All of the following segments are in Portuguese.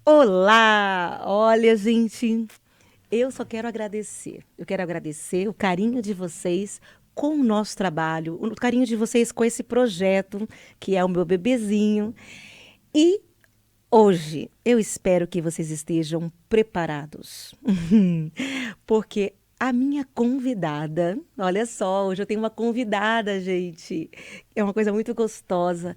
Olá! Olha, gente, eu só quero agradecer. Eu quero agradecer o carinho de vocês com o nosso trabalho, o carinho de vocês com esse projeto, que é o meu bebezinho. E hoje eu espero que vocês estejam preparados, porque a minha convidada, olha só, hoje eu tenho uma convidada, gente. É uma coisa muito gostosa.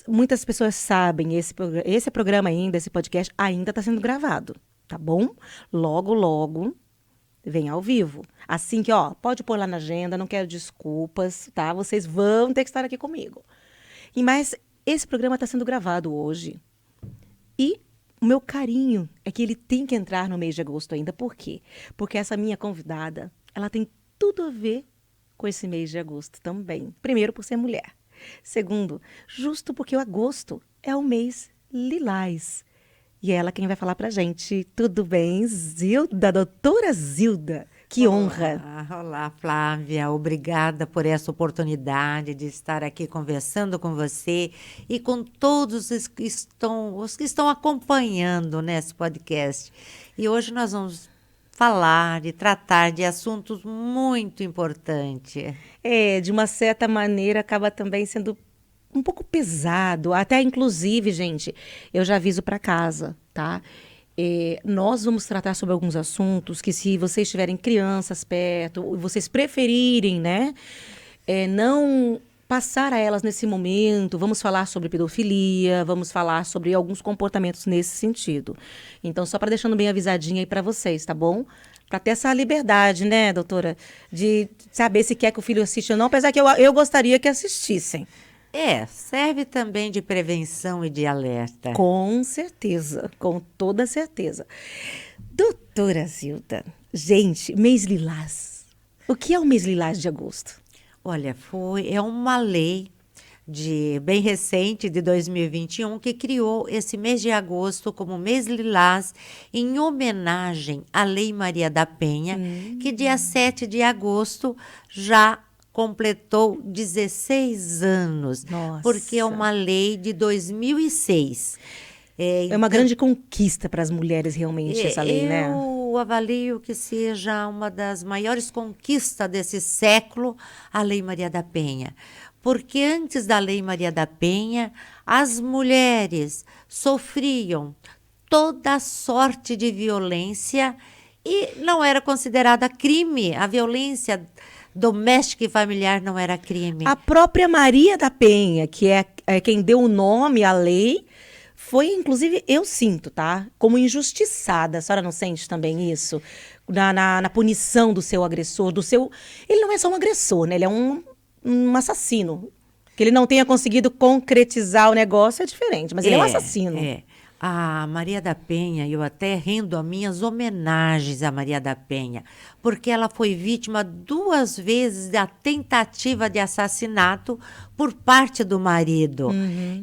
Muitas pessoas sabem, esse programa ainda, esse podcast ainda está sendo gravado, tá bom? Logo, logo vem ao vivo. Assim que, ó, pode pôr lá na agenda, não quero desculpas, tá? Vocês vão ter que estar aqui comigo. Mas esse programa está sendo gravado hoje. E o meu carinho é que ele tem que entrar no mês de agosto ainda. Por quê? Porque essa minha convidada, ela tem tudo a ver com esse mês de agosto também. Primeiro, por ser mulher. Segundo, justo porque o agosto é o mês lilás. E é ela quem vai falar pra gente. Tudo bem, Zilda? Doutora Zilda. Que honra. Olá, Flávia. Obrigada por essa oportunidade de estar aqui conversando com você e com todos os que estão acompanhando nesse podcast. E hoje nós vamos falar e tratar de assuntos muito importantes. De uma certa maneira, acaba também sendo um pouco pesado. Até, inclusive, gente, eu já aviso para casa, tá? Nós vamos tratar sobre alguns assuntos que, se vocês tiverem crianças perto, e vocês preferirem, né, não passar a elas nesse momento, vamos falar sobre pedofilia, vamos falar sobre alguns comportamentos nesse sentido. Então, só para deixando bem avisadinho aí para vocês, tá bom? Para ter essa liberdade, né, doutora, de saber se quer que o filho assista ou não, apesar que eu gostaria que assistissem. Serve também de prevenção e de alerta. Com certeza, com toda certeza. Doutora Zilda, gente, mês lilás. O que é o mês lilás de agosto? Olha, é uma lei bem recente, de 2021, que criou esse mês de agosto como mês lilás, em homenagem à Lei Maria da Penha, que dia 7 de agosto já completou 16 anos, Nossa. porque é uma lei de 2006. É uma grande conquista para as mulheres, realmente, essa lei, né? Eu avalio que seja uma das maiores conquistas desse século, a Lei Maria da Penha. Porque antes da Lei Maria da Penha, as mulheres sofriam toda sorte de violência e não era considerada crime. A violência doméstica e familiar não era crime. A própria Maria da Penha, que é quem deu o nome à lei, foi, inclusive, eu sinto, tá? Como injustiçada. A senhora não sente também isso? Na punição do seu agressor, Ele não é só um agressor, né? Ele é um assassino. Que ele não tenha conseguido concretizar o negócio é diferente, mas ele é um assassino. A Maria da Penha, eu até rendo as minhas homenagens à Maria da Penha, porque ela foi vítima 2 vezes da tentativa de assassinato por parte do marido.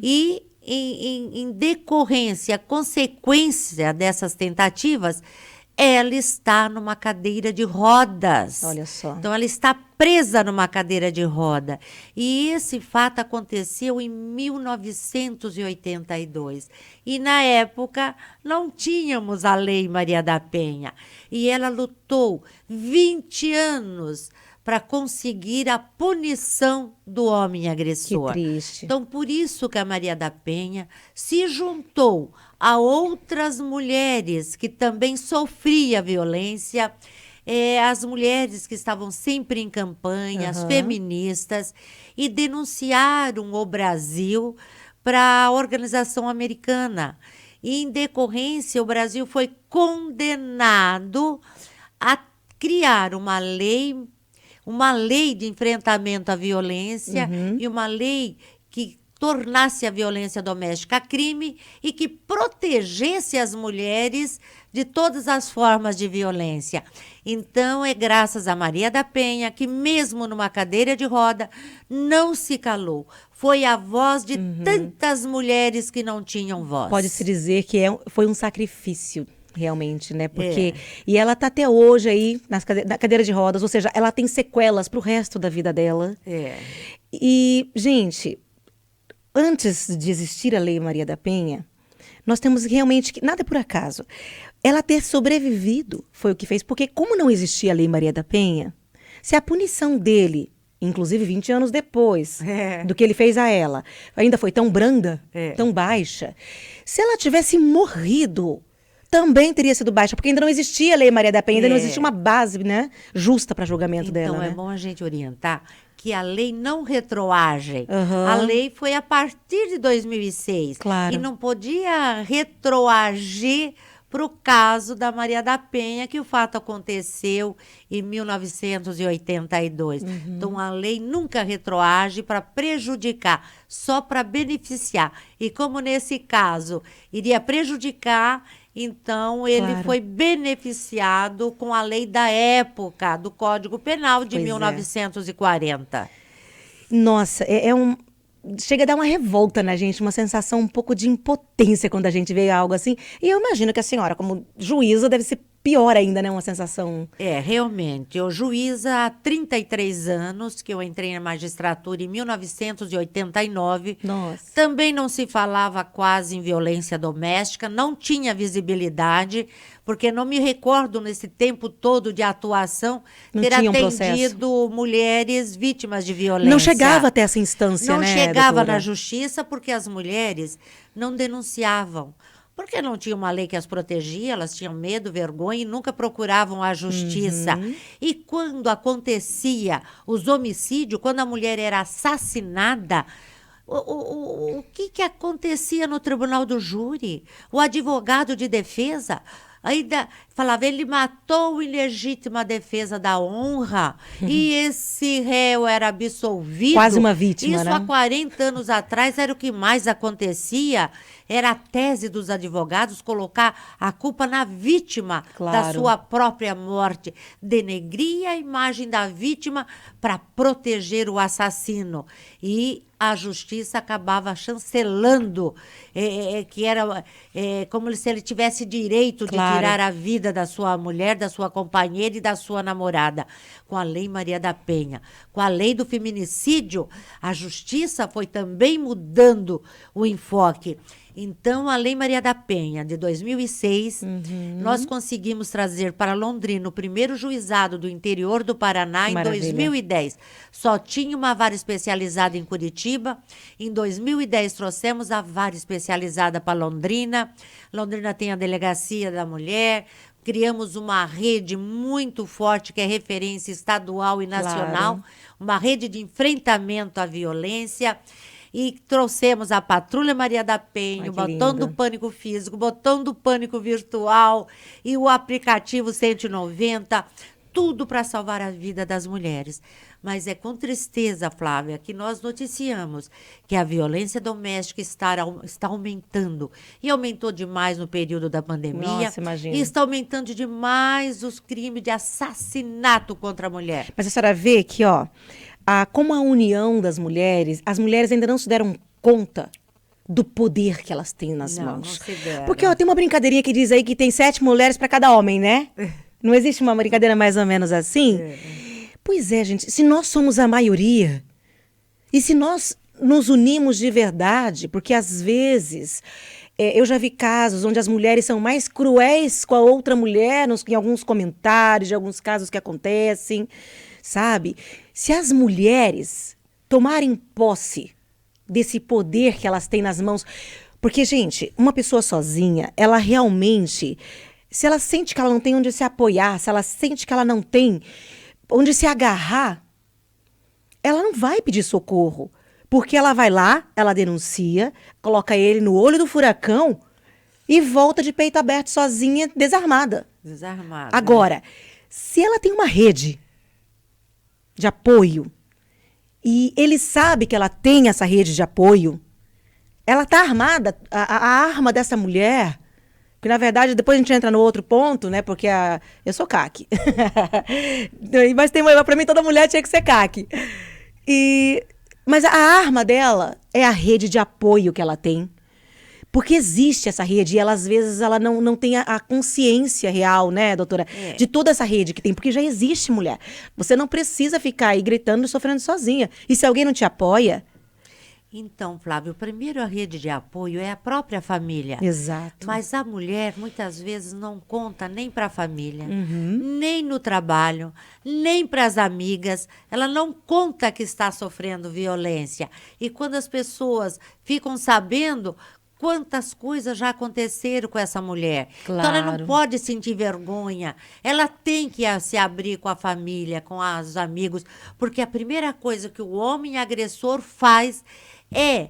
E em decorrência, consequência dessas tentativas, ela está numa cadeira de rodas. Olha só. Então, ela está presa numa cadeira de roda. E esse fato aconteceu em 1982. E, na época, não tínhamos a Lei Maria da Penha. E ela lutou 20 anos para conseguir a punição do homem agressor. Que triste. Então, por isso que a Maria da Penha se juntou a outras mulheres que também sofriam violência, as mulheres que estavam sempre em campanha, as feministas, e denunciaram o Brasil para a organização americana. E, em decorrência, o Brasil foi condenado a criar uma lei de enfrentamento à violência e uma lei que tornasse a violência doméstica crime e que protegesse as mulheres de todas as formas de violência. Então, é graças a Maria da Penha que, mesmo numa cadeira de roda, não se calou. Foi a voz de tantas mulheres que não tinham voz. Pode-se dizer que foi um sacrifício. Realmente, né? Porque. E ela tá até hoje aí na cadeira de rodas, ou seja, ela tem sequelas pro resto da vida dela. E, gente, antes de existir a Lei Maria da Penha, Nós temos realmente que nada é por acaso. Ela ter sobrevivido foi o que fez, porque como não existia a Lei Maria da Penha, se a punição dele, inclusive 20 anos depois do que ele fez a ela, ainda foi tão branda, tão baixa, se ela tivesse morrido, também teria sido baixa, porque ainda não existia a Lei Maria da Penha, ainda não existia uma base, né, justa para julgamento dela. Então, é né? bom a gente orientar que a lei não retroage. Uhum. A lei foi a partir de 2006. Claro. E não podia retroagir para o caso da Maria da Penha, que o fato aconteceu em 1982. Então, a lei nunca retroage para prejudicar, só para beneficiar. E como nesse caso iria prejudicar, então ele Claro. foi beneficiado com a lei da época, do Código Penal de Pois é. 1940. Nossa, é um. Chega a dar uma revolta na gente, uma sensação um pouco de impotência quando a gente vê algo assim. E eu imagino que a senhora, como juíza, deve ser pior ainda, né? Uma sensação. Realmente. Eu juíza há 33 anos, que eu entrei na magistratura em 1989. Nossa. Também não se falava quase em violência doméstica, não tinha visibilidade, porque não me recordo nesse tempo todo de atuação Não ter tinha um processo. atendido mulheres vítimas de violência. Não chegava até essa instância, Não né, chegava doutora? na justiça porque as mulheres não denunciavam. Porque não tinha uma lei que as protegia, elas tinham medo, vergonha e nunca procuravam a justiça. E quando acontecia os homicídios, quando a mulher era assassinada, o que acontecia no tribunal do júri? O advogado de defesa ainda falava, ele matou em legítima defesa da honra e esse réu era absolvido. Quase uma vítima, Isso né? há 40 anos atrás era o que mais acontecia. Era a tese dos advogados colocar a culpa na vítima da Claro. sua própria morte. Denegria a imagem da vítima para proteger o assassino. E a justiça acabava chancelando, que era como se ele tivesse direito de Claro. tirar a vida da sua mulher, da sua companheira e da sua namorada. Com a Lei Maria da Penha, com a lei do feminicídio, a justiça foi também mudando o enfoque. Então, a Lei Maria da Penha, de 2006, nós conseguimos trazer para Londrina o primeiro juizado do interior do Paraná em Maravilha. 2010. Só tinha uma vara especializada em Curitiba. Em 2010, trouxemos a vara especializada para Londrina. Londrina tem a Delegacia da Mulher. Criamos uma rede muito forte, que é referência estadual e nacional. Claro. Uma rede de enfrentamento à violência. E trouxemos a Patrulha Maria da Penha, Ai, o que botão lindo. do pânico físico, o botão do pânico virtual e o aplicativo 190, tudo para salvar a vida das mulheres. Mas é com tristeza, Flávia, que nós noticiamos que a violência doméstica está aumentando. E aumentou demais no período da pandemia. Nossa, imagina. E está aumentando demais os crimes de assassinato contra a mulher. Mas a senhora vê que, ó, como a união das mulheres, as mulheres ainda não se deram conta do poder que elas têm nas Não, mãos. não se deram. Porque, ó, tem uma brincadeirinha que diz aí que tem 7 mulheres para cada homem, né? Não existe uma brincadeira mais ou menos assim? Pois é, gente, se nós somos a maioria, e se nós nos unimos de verdade, porque às vezes eu já vi casos onde as mulheres são mais cruéis com a outra mulher, em alguns comentários, de alguns casos que acontecem, sabe? Se as mulheres tomarem posse desse poder que elas têm nas mãos, porque, gente, uma pessoa sozinha, ela realmente, se ela sente que ela não tem onde se apoiar, se ela sente que ela não tem onde se agarrar, ela não vai pedir socorro. Porque ela vai lá, ela denuncia, coloca ele no olho do furacão e volta de peito aberto sozinha, desarmada. Desarmada. Agora, se ela tem uma rede de apoio e ele sabe que ela tem essa rede de apoio, ela está armada, a arma dessa mulher. Porque, na verdade, depois a gente entra no outro ponto, né? Porque eu sou CAC. Mas para mim, toda mulher tinha que ser CAC. Mas a arma dela é a rede de apoio que ela tem. Porque existe essa rede e ela, às vezes, ela não tem a consciência real, né, doutora? De toda essa rede que tem. Porque já existe mulher. Você não precisa ficar aí gritando e sofrendo sozinha. E se alguém não te apoia... Então, Flávio, primeiro a rede de apoio é a própria família. Exato. Mas a mulher muitas vezes não conta nem para a família, Uhum. nem no trabalho, nem para as amigas. Ela não conta que está sofrendo violência. E quando as pessoas ficam sabendo, quantas coisas já aconteceram com essa mulher. Então ela não Claro. pode sentir vergonha. Ela tem que se abrir com a família, com os amigos, porque a primeira coisa que o homem agressor faz é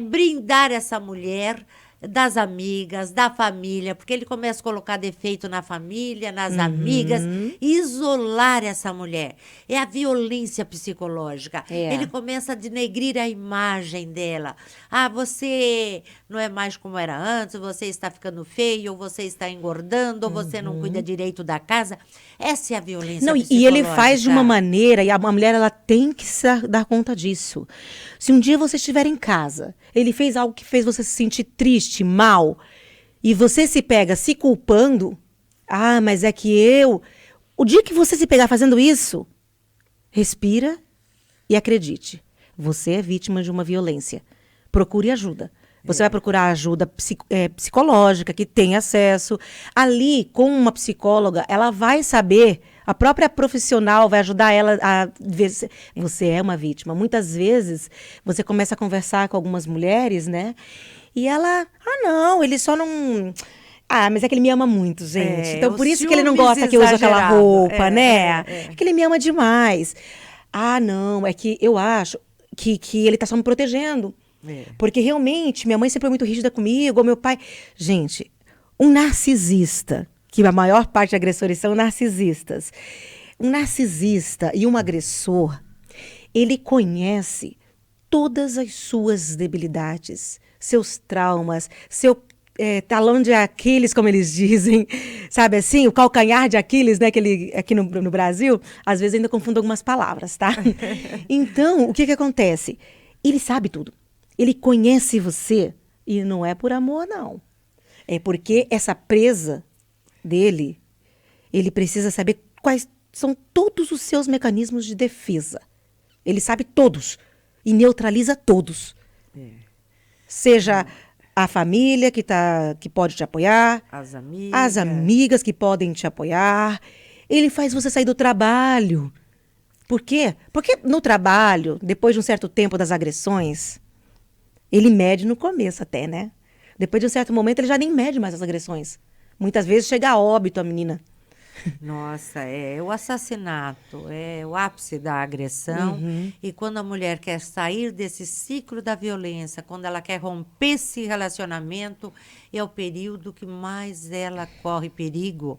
brindar essa mulher das amigas, da família, porque ele começa a colocar defeito na família, nas amigas, isolar essa mulher. É a violência psicológica. É. Ele começa a denegrir a imagem dela. Ah, você não é mais como era antes, você está ficando feio, ou você está engordando, ou você não cuida direito da casa. Essa é a violência Não, psicológica. e ele faz de uma maneira, e a mulher ela tem que dar conta disso. Se um dia você estiver em casa, ele fez algo que fez você se sentir triste, mal, e você se pega se culpando, ah, mas é que o dia que você se pegar fazendo isso, respira e acredite, você é vítima de uma violência. Procure ajuda. Você vai procurar ajuda psicológica, que tem acesso. Ali, com uma psicóloga, ela vai saber, a própria profissional vai ajudar ela a ver se você é uma vítima. Muitas vezes, você começa a conversar com algumas mulheres, né? E ela, não, ele só não... Ah, mas é que ele me ama muito, gente. Então, por isso que ele não gosta que eu use aquela roupa, né? É que ele me ama demais. Ah, não, é que eu acho que ele tá só me protegendo. Porque realmente, minha mãe sempre foi muito rígida comigo, ou meu pai... Gente, um narcisista, que a maior parte de agressores são narcisistas. Um narcisista e um agressor, ele conhece todas as suas debilidades, seus traumas, seu talão de Aquiles, como eles dizem, sabe assim? O calcanhar de Aquiles, né? Que ele, aqui no Brasil, às vezes ainda confundo algumas palavras, tá? Então, o que acontece? Ele sabe tudo. Ele conhece você e não é por amor, não. É porque essa presa dele, ele precisa saber quais são todos os seus mecanismos de defesa. Ele sabe todos e neutraliza todos. Seja a família que pode te apoiar, as amigas que podem te apoiar. Ele faz você sair do trabalho. Por quê? Porque no trabalho, depois de um certo tempo das agressões... Ele mede no começo até, né? Depois de um certo momento, ele já nem mede mais as agressões. Muitas vezes chega a óbito a menina. Nossa, é o assassinato, é o ápice da agressão. E quando a mulher quer sair desse ciclo da violência, quando ela quer romper esse relacionamento, é o período que mais ela corre perigo.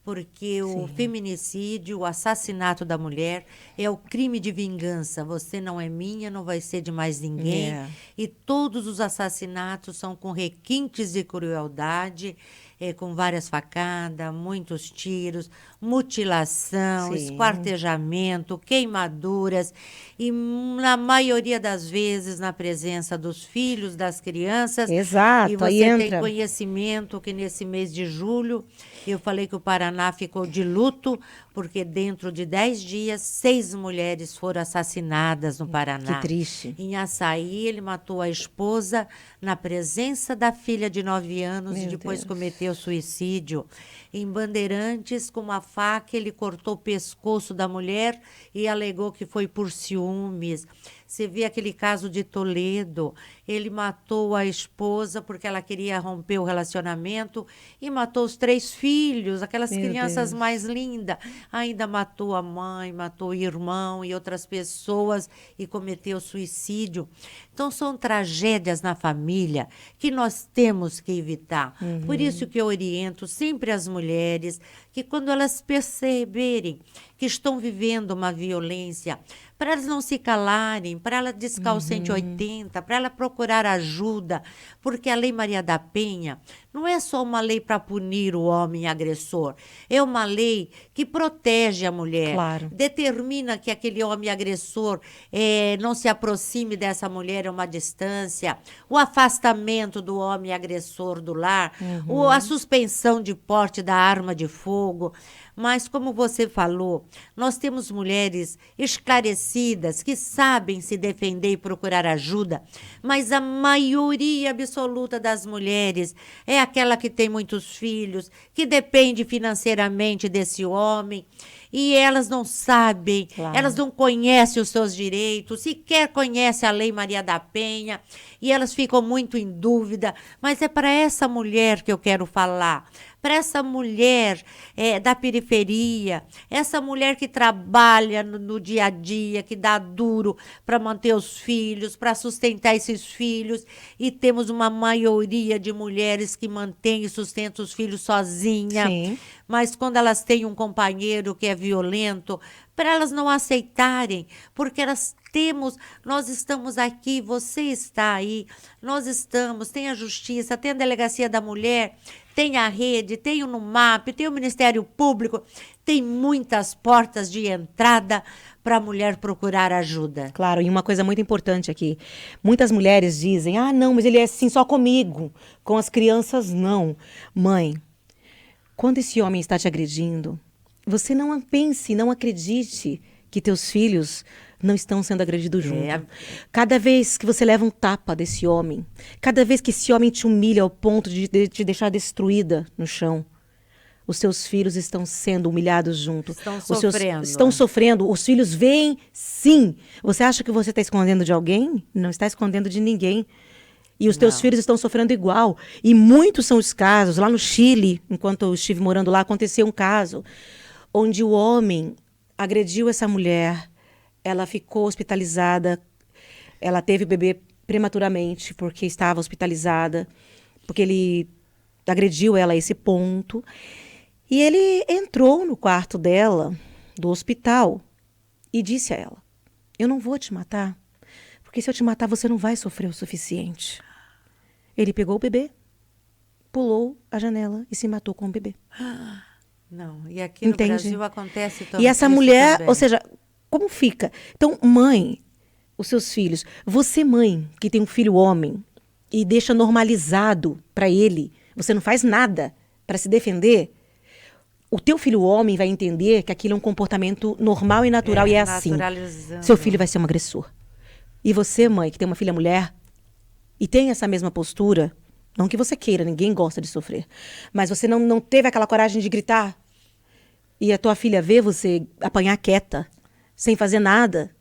Porque o feminicídio, o assassinato da mulher é o crime de vingança. Você não é minha, não vai ser de mais ninguém. E todos os assassinatos são com requintes de crueldade, com várias facadas, muitos tiros, mutilação, esquartejamento, queimaduras. E na maioria das vezes na presença dos filhos, das crianças. Exato, e você aí entra. tem conhecimento que nesse mês de julho, eu falei que o Paraná ficou de luto, porque dentro de 10 dias, 6 mulheres foram assassinadas no Paraná. Que triste. Em Açaí, ele matou a esposa na presença da filha de 9 anos e depois cometeu suicídio. Em Bandeirantes, com uma faca, ele cortou o pescoço da mulher e alegou que foi por ciúmes. Você vê aquele caso de Toledo, ele matou a esposa porque ela queria romper o relacionamento e matou os 3 filhos, aquelas crianças mais lindas. Ainda matou a mãe, matou o irmão e outras pessoas e cometeu suicídio. Então, são tragédias na família que nós temos que evitar. Por isso que eu oriento sempre as mulheres que quando elas perceberem que estão vivendo uma violência, para elas não se calarem, para ela discar o 180, para ela procurar ajuda, porque a Lei Maria da Penha não é só uma lei para punir o homem agressor, é uma lei que protege a mulher, determina que aquele homem agressor não se aproxime dessa mulher a uma distância, o afastamento do homem agressor do lar, ou a suspensão de porte da arma de fogo. Mas, como você falou, nós temos mulheres esclarecidas, esclarecidas, que sabem se defender e procurar ajuda, mas a maioria absoluta das mulheres é aquela que tem muitos filhos, que depende financeiramente desse homem, e elas não sabem, Claro. elas não conhecem os seus direitos, sequer conhecem a Lei Maria da Penha, e elas ficam muito em dúvida, mas é para essa mulher que eu quero falar, para essa mulher da periferia, essa mulher que trabalha no dia a dia, que dá duro para manter os filhos, para sustentar esses filhos, e temos uma maioria de mulheres que mantêm e sustentam os filhos sozinha, Sim. mas quando elas têm um companheiro que é violento, para elas não aceitarem, porque nós estamos aqui, você está aí, nós estamos, tem a Justiça, tem a Delegacia da Mulher, tem a rede, tem o NUMAP, tem o Ministério Público, tem muitas portas de entrada para a mulher procurar ajuda. Claro, e uma coisa muito importante aqui. Muitas mulheres dizem, ah, não, mas ele é assim só comigo. Com as crianças, não. Mãe, quando esse homem está te agredindo, você não pense, não acredite que teus filhos não estão sendo agredidos junto. Cada vez que você leva um tapa desse homem, cada vez que esse homem te humilha ao ponto de te deixar destruída no chão, os seus filhos estão sendo humilhados junto. Estão sofrendo. Os filhos veem, sim. Você acha que você está escondendo de alguém? Não está escondendo de ninguém. E os teus filhos estão sofrendo igual. E muitos são os casos. Lá no Chile, enquanto eu estive morando lá, aconteceu um caso onde o homem agrediu essa mulher. Ela ficou hospitalizada. Ela teve o bebê prematuramente porque estava hospitalizada. Porque ele agrediu ela a esse ponto. E ele entrou no quarto dela, do hospital, e disse a ela, eu não vou te matar, porque se eu te matar você não vai sofrer o suficiente. Ele pegou o bebê, pulou a janela e se matou com o bebê. Não, e aqui no Brasil acontece também. E essa mulher, também. Ou seja, como fica? Então, mãe, os seus filhos, você mãe que tem um filho homem e deixa normalizado para ele, você não faz nada para se defender, o teu filho homem vai entender que aquilo é um comportamento normal e natural e é assim. Seu filho vai ser um agressor. E você, mãe, que tem uma filha mulher e tem essa mesma postura, não que você queira, ninguém gosta de sofrer, mas você não teve aquela coragem de gritar e a tua filha vê você apanhar quieta, sem fazer nada,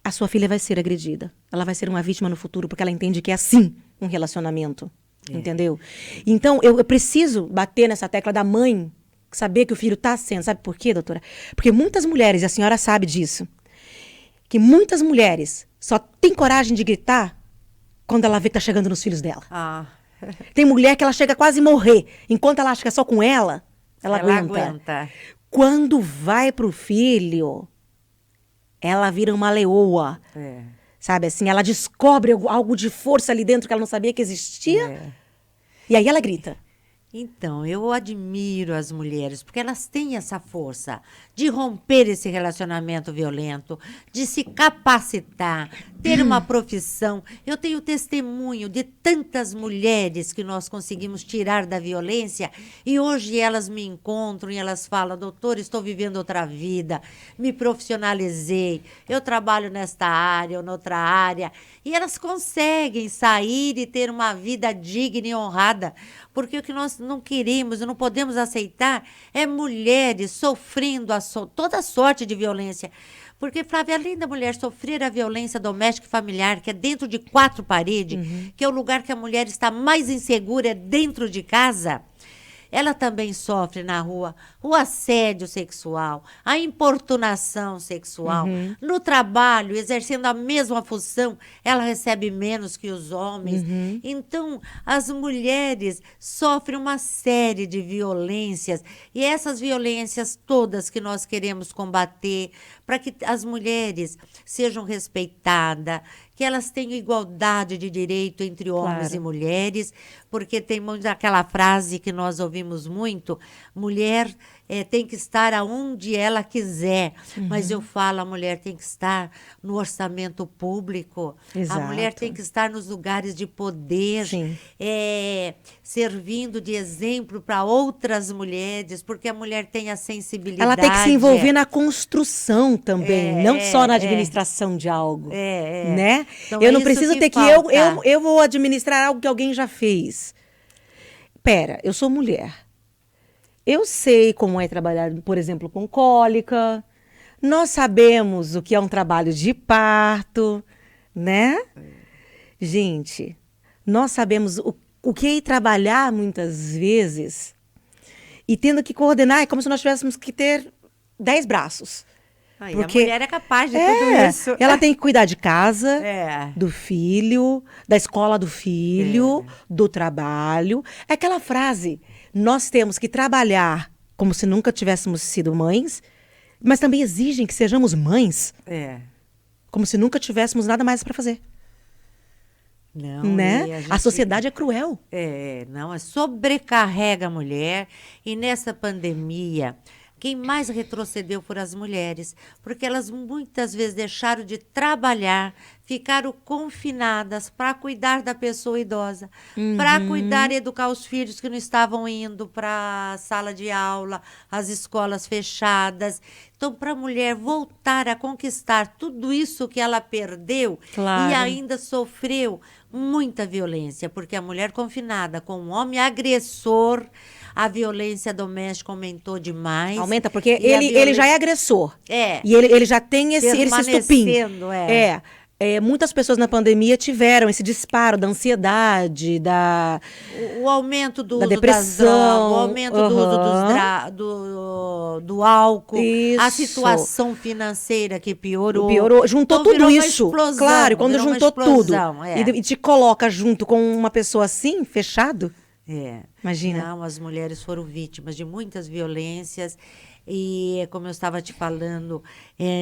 a sua filha vai ser agredida. Ela vai ser uma vítima no futuro porque ela entende que é assim um relacionamento. Entendeu? Então, eu preciso bater nessa tecla da mãe saber que o filho está sendo. Sabe por quê, doutora? Porque muitas mulheres, e a senhora sabe disso, que muitas mulheres só têm coragem de gritar quando ela vê que está chegando nos filhos dela. Tem mulher que ela chega a quase morrer. Enquanto ela acha que é só com ela aguenta. Quando vai pro filho, ela vira uma leoa. Sabe assim, ela descobre algo de força ali dentro que ela não sabia que existia. E aí ela grita. Então, eu admiro as mulheres, porque elas têm essa força de romper esse relacionamento violento, de se capacitar, ter uma profissão. Eu tenho testemunho de tantas mulheres que nós conseguimos tirar da violência e hoje elas me encontram e elas falam, doutor, estou vivendo outra vida, me profissionalizei, eu trabalho nesta área ou noutra área. E elas conseguem sair e ter uma vida digna e honrada, porque o que nós não queremos e não podemos aceitar é mulheres sofrendo toda sorte de violência. Porque, Flávia, além da mulher sofrer a violência doméstica e familiar, que é dentro de 4 paredes, que é o lugar que a mulher está mais insegura, é dentro de casa, ela também sofre na rua o assédio sexual, a importunação sexual. No trabalho, exercendo a mesma função, ela recebe menos que os homens. Então, as mulheres sofrem uma série de violências. E essas violências todas que nós queremos combater, para que as mulheres sejam respeitadas, que elas tenham igualdade de direito entre homens e mulheres, porque tem muito aquela frase que nós ouvimos muito, mulher tem que estar aonde ela quiser, mas eu falo, a mulher tem que estar no orçamento público, a mulher Exato. tem que estar nos lugares de poder, Sim. servindo de exemplo para outras mulheres, porque a mulher tem a sensibilidade. Ela tem que se envolver na construção também, não só na é. administração de algo, É. né? Então, eu é não isso preciso que ter que falta. eu vou administrar algo que alguém já fez. Pera, eu sou mulher. Eu sei como é trabalhar, por exemplo, com cólica. Nós sabemos o que é um trabalho de parto, né? Gente, nós sabemos o que é trabalhar muitas vezes e tendo que coordenar, é como se nós tivéssemos que ter 10 braços. Ai, Porque a mulher é capaz de tudo isso. ela tem que cuidar de casa, É. do filho, da escola do filho, do trabalho. É aquela frase, nós temos que trabalhar como se nunca tivéssemos sido mães, mas também exigem que sejamos mães, É. como se nunca tivéssemos nada mais para fazer, Não, né? e A gente- sociedade é cruel. não, sobrecarrega a mulher. E nessa pandemia, quem mais retrocedeu foram as mulheres, porque elas muitas vezes deixaram de trabalhar, ficaram confinadas para cuidar da pessoa idosa, para cuidar e educar os filhos que não estavam indo para a sala de aula, as escolas fechadas. Então, para a mulher voltar a conquistar tudo isso que ela perdeu Claro. e ainda sofreu muita violência, porque a mulher confinada com um homem agressor, a violência doméstica aumentou demais. Aumenta, porque E a ele já é agressor. É. E ele já tem esse estupim. Permanecendo, Muitas pessoas na pandemia tiveram esse disparo da ansiedade, o aumento do da uso depressão. das drogas, o aumento do uso do álcool, a Isso. situação financeira que piorou. Juntou Então, tudo virou uma isso. explosão, Claro, quando virou uma juntou explosão, tudo é. e te coloca junto com uma pessoa assim, fechado, É. imagina. Não, as mulheres foram vítimas de muitas violências. E, como eu estava te falando,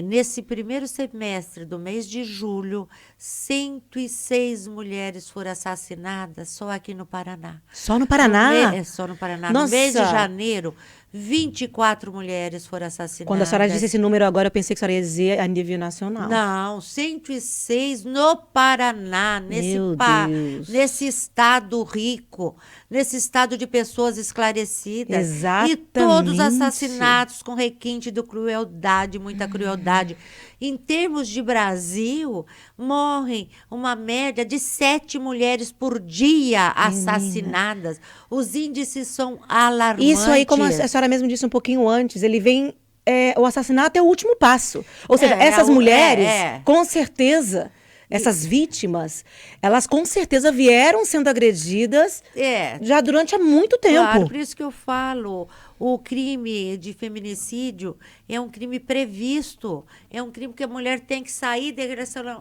nesse primeiro semestre do mês de julho, 106 mulheres foram assassinadas só aqui no Paraná. Só no Paraná. Só no Paraná. Nossa. No mês de janeiro, 24 mulheres foram assassinadas. Quando a senhora disse esse número agora, eu pensei que a senhora ia dizer a nível nacional. Não, 106 no Paraná, Meu Deus. nesse estado rico, nesse estado de pessoas esclarecidas. Exatamente. E todos assassinatos com requinte de crueldade, muita crueldade. Em termos de Brasil, morrem uma média de 7 mulheres por dia assassinadas. Os índices são alarmantes. Isso aí, como a senhora mesmo disse um pouquinho antes, ele vem. O assassinato é o último passo. Ou seja, essas mulheres, com certeza, essas vítimas, elas com certeza vieram sendo agredidas já durante há muito tempo. Claro, por isso que eu falo, o crime de feminicídio é um crime previsto, é um crime que a mulher tem que sair de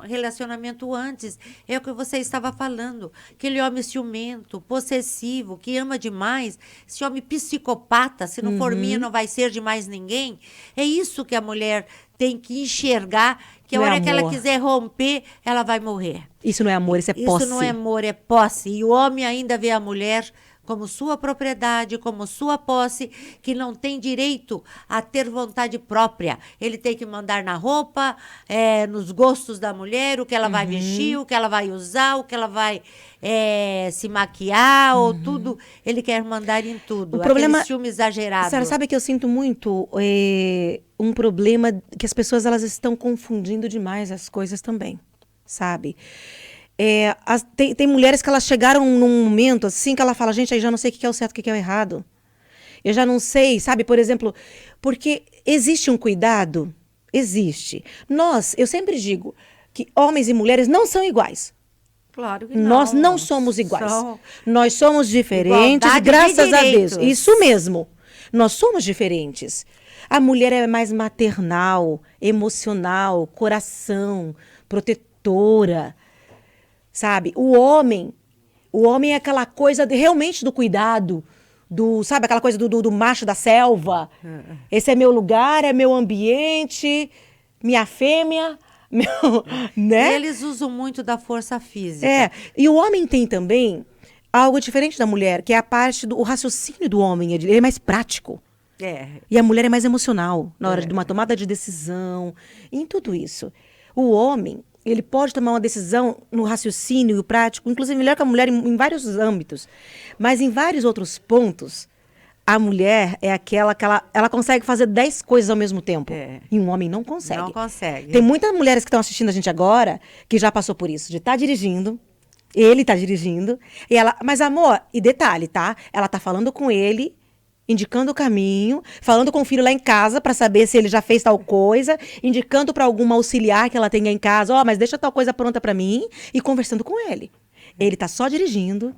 relacionamento antes. É o que você estava falando, aquele homem ciumento, possessivo, que ama demais, esse homem psicopata, se não for minha, não vai ser de mais ninguém. É isso que a mulher tem que enxergar, que a Não é hora que ela amor. quiser romper, ela vai morrer. Isso não é amor, isso é posse. Isso não é amor, é posse. E o homem ainda vê a mulher como sua propriedade, como sua posse, que não tem direito a ter vontade própria. Ele tem que mandar na roupa, nos gostos da mulher, o que ela vai vestir, o que ela vai usar, o que ela vai se maquiar, ou tudo. Ele quer mandar em tudo. O problema, aquele ciúme exagerado. A senhora sabe que eu sinto muito um problema que as pessoas elas estão confundindo demais as coisas também, sabe? Tem mulheres que elas chegaram num momento assim que ela fala, gente, aí já não sei o que é o certo e o que é o errado. Eu já não sei, sabe? Por exemplo, porque existe um cuidado, existe. Eu sempre digo que homens e mulheres não são iguais. Claro que não. Nós não somos iguais. Nós somos diferentes, Igualdade de graças a Deus. direitos. Isso mesmo. Nós somos diferentes. A mulher é mais maternal, emocional, coração, protetora. Sabe? O homem é aquela coisa realmente do cuidado, sabe? Aquela coisa do macho da selva. Esse é meu lugar, é meu ambiente, minha fêmea, né? E eles usam muito da força física. E o homem tem também algo diferente da mulher, que é a parte do o raciocínio do homem. Ele é mais prático. É. E a mulher é mais emocional na hora de uma tomada de decisão, em tudo isso. O homem, ele pode tomar uma decisão no raciocínio e o prático, inclusive melhor que a mulher em vários âmbitos. Mas em vários outros pontos, a mulher é aquela que ela consegue fazer 10 coisas ao mesmo tempo. É. E um homem não consegue. Não consegue. Tem muitas mulheres que estão assistindo a gente agora que já passou por isso, de estar dirigindo. Ele está dirigindo. E ela, mas amor, e detalhe, tá? Ela tá falando com ele, indicando o caminho, falando com o filho lá em casa para saber se ele já fez tal coisa, indicando para alguma auxiliar que ela tenha em casa, mas deixa tal coisa pronta para mim, e conversando com ele. Ele tá só dirigindo.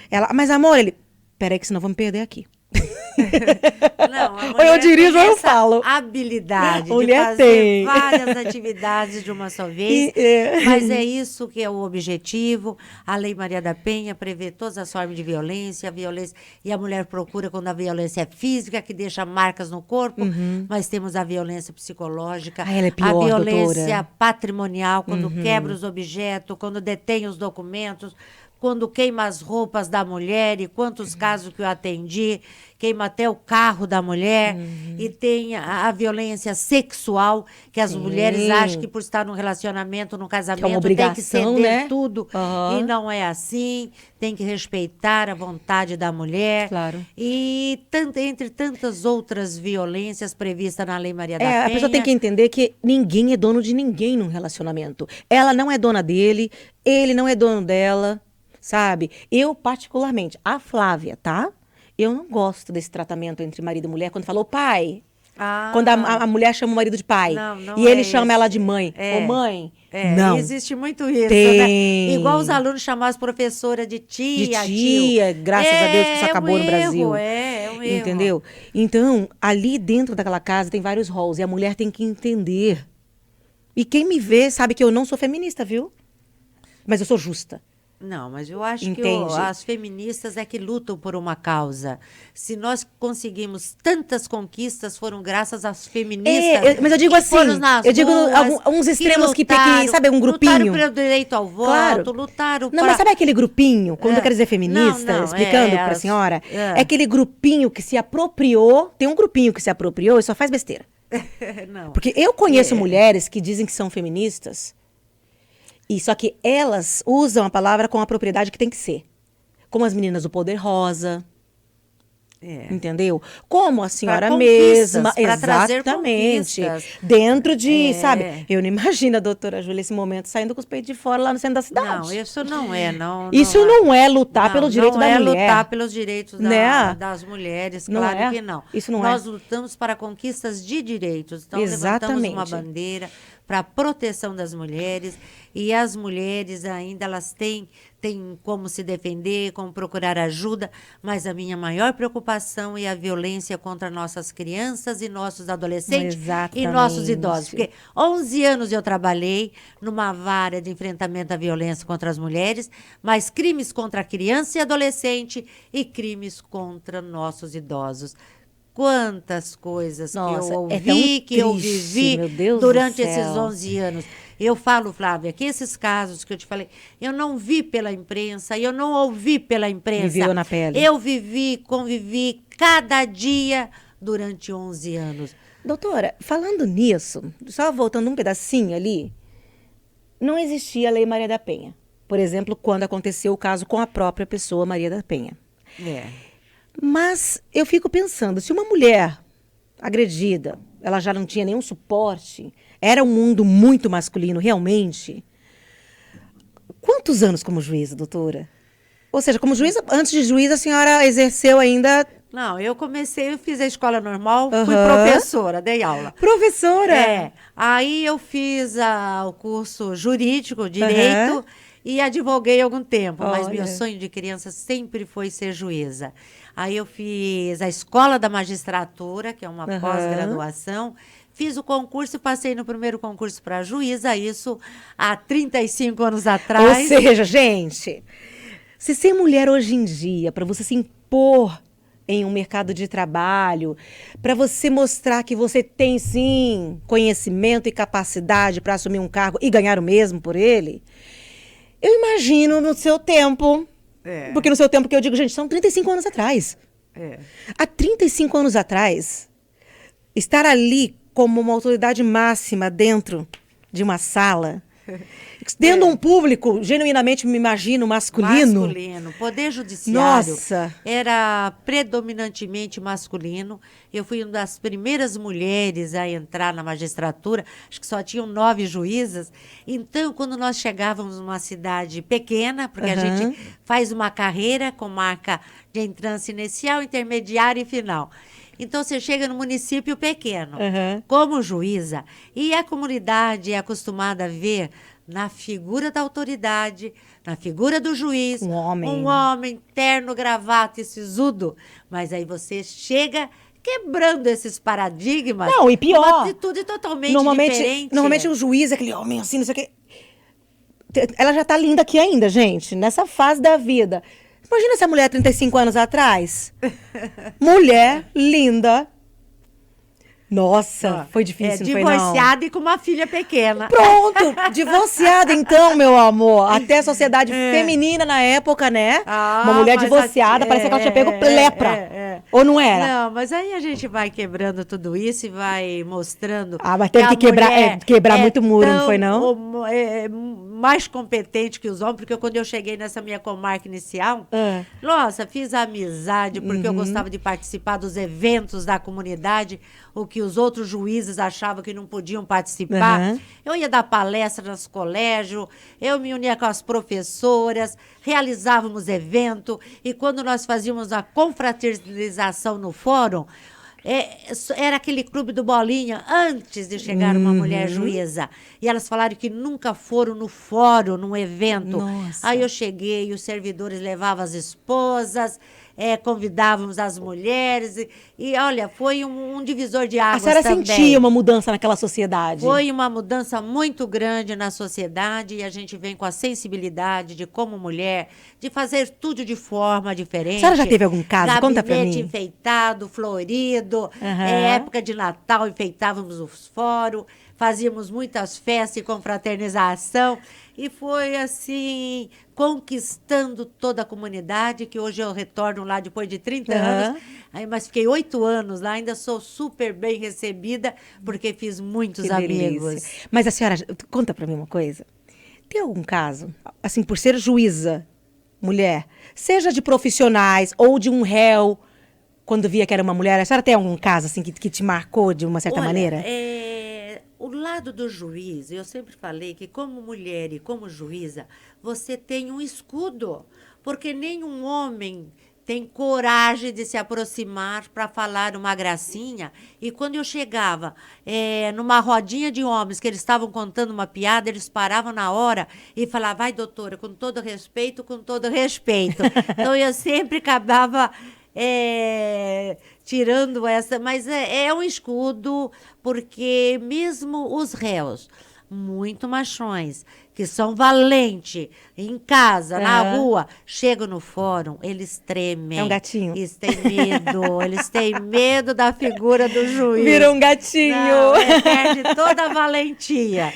Ela, mas amor, ele, peraí que senão eu vou me perder aqui. Não, a Ou eu mulher dirijo tem ou eu essa falo. habilidade de Mulher fazer tem. várias atividades de uma só vez, mas é isso que é o objetivo. A Lei Maria da Penha prevê todas as formas de violência, e a mulher procura quando a violência é física, que deixa marcas no corpo, mas temos a violência psicológica, Ela é pior, a violência doutora. patrimonial, quando quebra os objetos, quando detém os documentos, quando queima as roupas da mulher, e quantos casos que eu atendi, queima até o carro da mulher, e tem a violência sexual, que as mulheres acham que por estar num relacionamento, num casamento, tem que obrigação, ceder né? tudo, e não é assim, tem que respeitar a vontade da mulher, Claro. e entre tantas outras violências previstas na Lei Maria da Penha. A pessoa tem que entender que ninguém é dono de ninguém num relacionamento. Ela não é dona dele, ele não é dono dela, sabe? Eu, particularmente, a Flávia, tá? Eu não gosto desse tratamento entre marido e mulher. Quando falou pai, quando a mulher chama o marido de pai, Não e é ele chama esse. ela de mãe. É. Ô, mãe, É, não. existe muito isso, Tem. né? Igual os alunos chamar as professoras de tia, De tia, tio. graças a Deus que isso acabou no Brasil. É um erro. Entendeu? Então, ali dentro daquela casa tem vários roles, e a mulher tem que entender. E quem me vê sabe que eu não sou feminista, viu? Mas eu sou justa. Não, mas eu acho que Entende? as feministas é que lutam por uma causa. Se nós conseguimos tantas conquistas, foram graças às feministas. Mas eu digo que assim, foram nas eu digo ruas, uns extremos que lutaram, sabe, um grupinho. Lutaram pelo direito ao voto, Claro. lutaram Não, mas sabe aquele grupinho, quando eu quero dizer feminista, Não, explicando para a as- senhora? É aquele grupinho que se apropriou, tem um grupinho que se apropriou e só faz besteira. Não. Porque eu conheço mulheres que dizem que são feministas, e só que elas usam a palavra com a propriedade que tem que ser. Como as meninas do Poder Rosa, entendeu? Como a senhora conquistas, mesma, pra trazer exatamente. conquistas. Dentro de, sabe? Eu não imagino a doutora Júlia nesse momento saindo com os peitos de fora lá no centro da cidade. Não, isso não é, não. Isso não é lutar pelo direito da mulher. Não é lutar pelos direitos Né? das mulheres, Não claro é? que não. Isso não Nós é. lutamos para conquistas de direitos. Então, Exatamente. levantamos uma bandeira para a proteção das mulheres, e as mulheres ainda elas têm como se defender, como procurar ajuda, mas a minha maior preocupação é a violência contra nossas crianças e nossos adolescentes e nossos Exatamente. idosos. Porque 11 anos eu trabalhei numa vara de enfrentamento à violência contra as mulheres, mas crimes contra a criança e adolescente e crimes contra nossos idosos. Quantas coisas Nossa, que eu é tão ouvi, que eu triste, vivi meu Deus do durante esses céu. 11 anos. Eu falo, Flávia, que esses casos que eu te falei, eu não vi pela imprensa, eu não ouvi pela imprensa. Viveu na pele. Eu vivi, convivi cada dia durante 11 anos. Doutora, falando nisso, só voltando um pedacinho ali, não existia a Lei Maria da Penha. Por exemplo, quando aconteceu o caso com a própria pessoa Maria da Penha. Mas eu fico pensando, se uma mulher agredida, ela já não tinha nenhum suporte, era um mundo muito masculino realmente, quantos anos como juíza, doutora? Ou seja, como juíza, antes de juíza, a senhora exerceu ainda... Não, eu fiz a escola normal, fui Aham. professora, dei aula. Professora! Aí eu fiz o curso jurídico, direito, e advoguei algum tempo, mas meu Olha. sonho de criança sempre foi ser juíza. Aí eu fiz a escola da magistratura, que é uma pós-graduação, fiz o concurso e passei no primeiro concurso para juíza, isso há 35 anos atrás. Ou seja, gente, se ser mulher hoje em dia, para você se impor em um mercado de trabalho, para você mostrar que você tem sim conhecimento e capacidade para assumir um cargo e ganhar o mesmo por ele, eu imagino no seu tempo, É. Porque no seu tempo que eu digo, gente, são 35 anos atrás. É. Há 35 anos atrás, estar ali como uma autoridade máxima dentro de uma sala, tendo um público genuinamente, me imagino, masculino. Masculino. Poder judiciário Nossa! era predominantemente masculino. Eu fui uma das primeiras mulheres a entrar na magistratura. Acho que só tinham 9 juízas. Então, quando nós chegávamos numa cidade pequena, porque a gente faz uma carreira com marca de entrância inicial, intermediária e final. Então, você chega no município pequeno, como juíza, e a comunidade é acostumada a ver na figura da autoridade, na figura do juiz, Um homem terno, gravata e sisudo. Mas aí você chega quebrando esses paradigmas. Não, e pior. Uma atitude totalmente diferente. Normalmente o juiz é aquele homem assim, não sei o quê. Ela já tá linda aqui ainda, gente, nessa fase da vida. Imagina essa mulher 35 anos atrás. Mulher linda. Nossa, foi difícil, não foi não? Divorciada e com uma filha pequena. Pronto, divorciada então, meu amor. Até a sociedade feminina na época, né? Uma mulher divorciada, parecia que ela tinha pego lepra. Ou não era? Não, mas aí a gente vai quebrando tudo isso e vai mostrando. Ah, mas teve que quebrar muito muro, não foi não? Mais competente que os homens, porque quando eu cheguei nessa minha comarca inicial, nossa, fiz amizade, porque eu gostava de participar dos eventos da comunidade, o que os outros juízes achavam que não podiam participar. Eu ia dar palestra nos colégios, eu me unia com as professoras, realizávamos evento, e quando nós fazíamos a confraternização no fórum, era aquele clube do Bolinha, antes de chegar uma mulher juíza. E elas falaram que nunca foram no fórum, num evento. Nossa. Aí eu cheguei, os servidores levavam as esposas, convidávamos as mulheres. E olha, foi um divisor de águas também. A senhora também. sentia uma mudança naquela sociedade? Foi uma mudança muito grande na sociedade e a gente vem com a sensibilidade de, como mulher, de fazer tudo de forma diferente. A senhora já teve algum caso? Conta pra mim. Gabinete enfeitado, florido, época de Natal, enfeitávamos os fóruns, fazíamos muitas festas e confraternização. E foi assim, conquistando toda a comunidade, que hoje eu retorno lá depois de 30 anos. Aí, mas fiquei 8 anos lá, ainda sou super bem recebida, porque fiz muitos amigos. Mas a senhora, conta pra mim uma coisa. Tem algum caso, assim, por ser juíza, mulher, seja de profissionais ou de um réu, quando via que era uma mulher, a senhora tem algum caso assim que te marcou de uma certa maneira? O lado do juiz, eu sempre falei que como mulher e como juíza, você tem um escudo, porque nenhum homem tem coragem de se aproximar para falar uma gracinha. E quando eu chegava numa rodinha de homens que eles estavam contando uma piada, eles paravam na hora e falavam: vai, doutora, com todo respeito, com todo respeito. Então eu sempre acabava tirando essa, mas é um escudo, porque mesmo os réus, muito machões, que são valentes, em casa, na rua, chegam no fórum, eles tremem. É um gatinho. Eles têm medo, eles têm medo da figura do juiz. Virou um gatinho. Não, perde toda a valentia.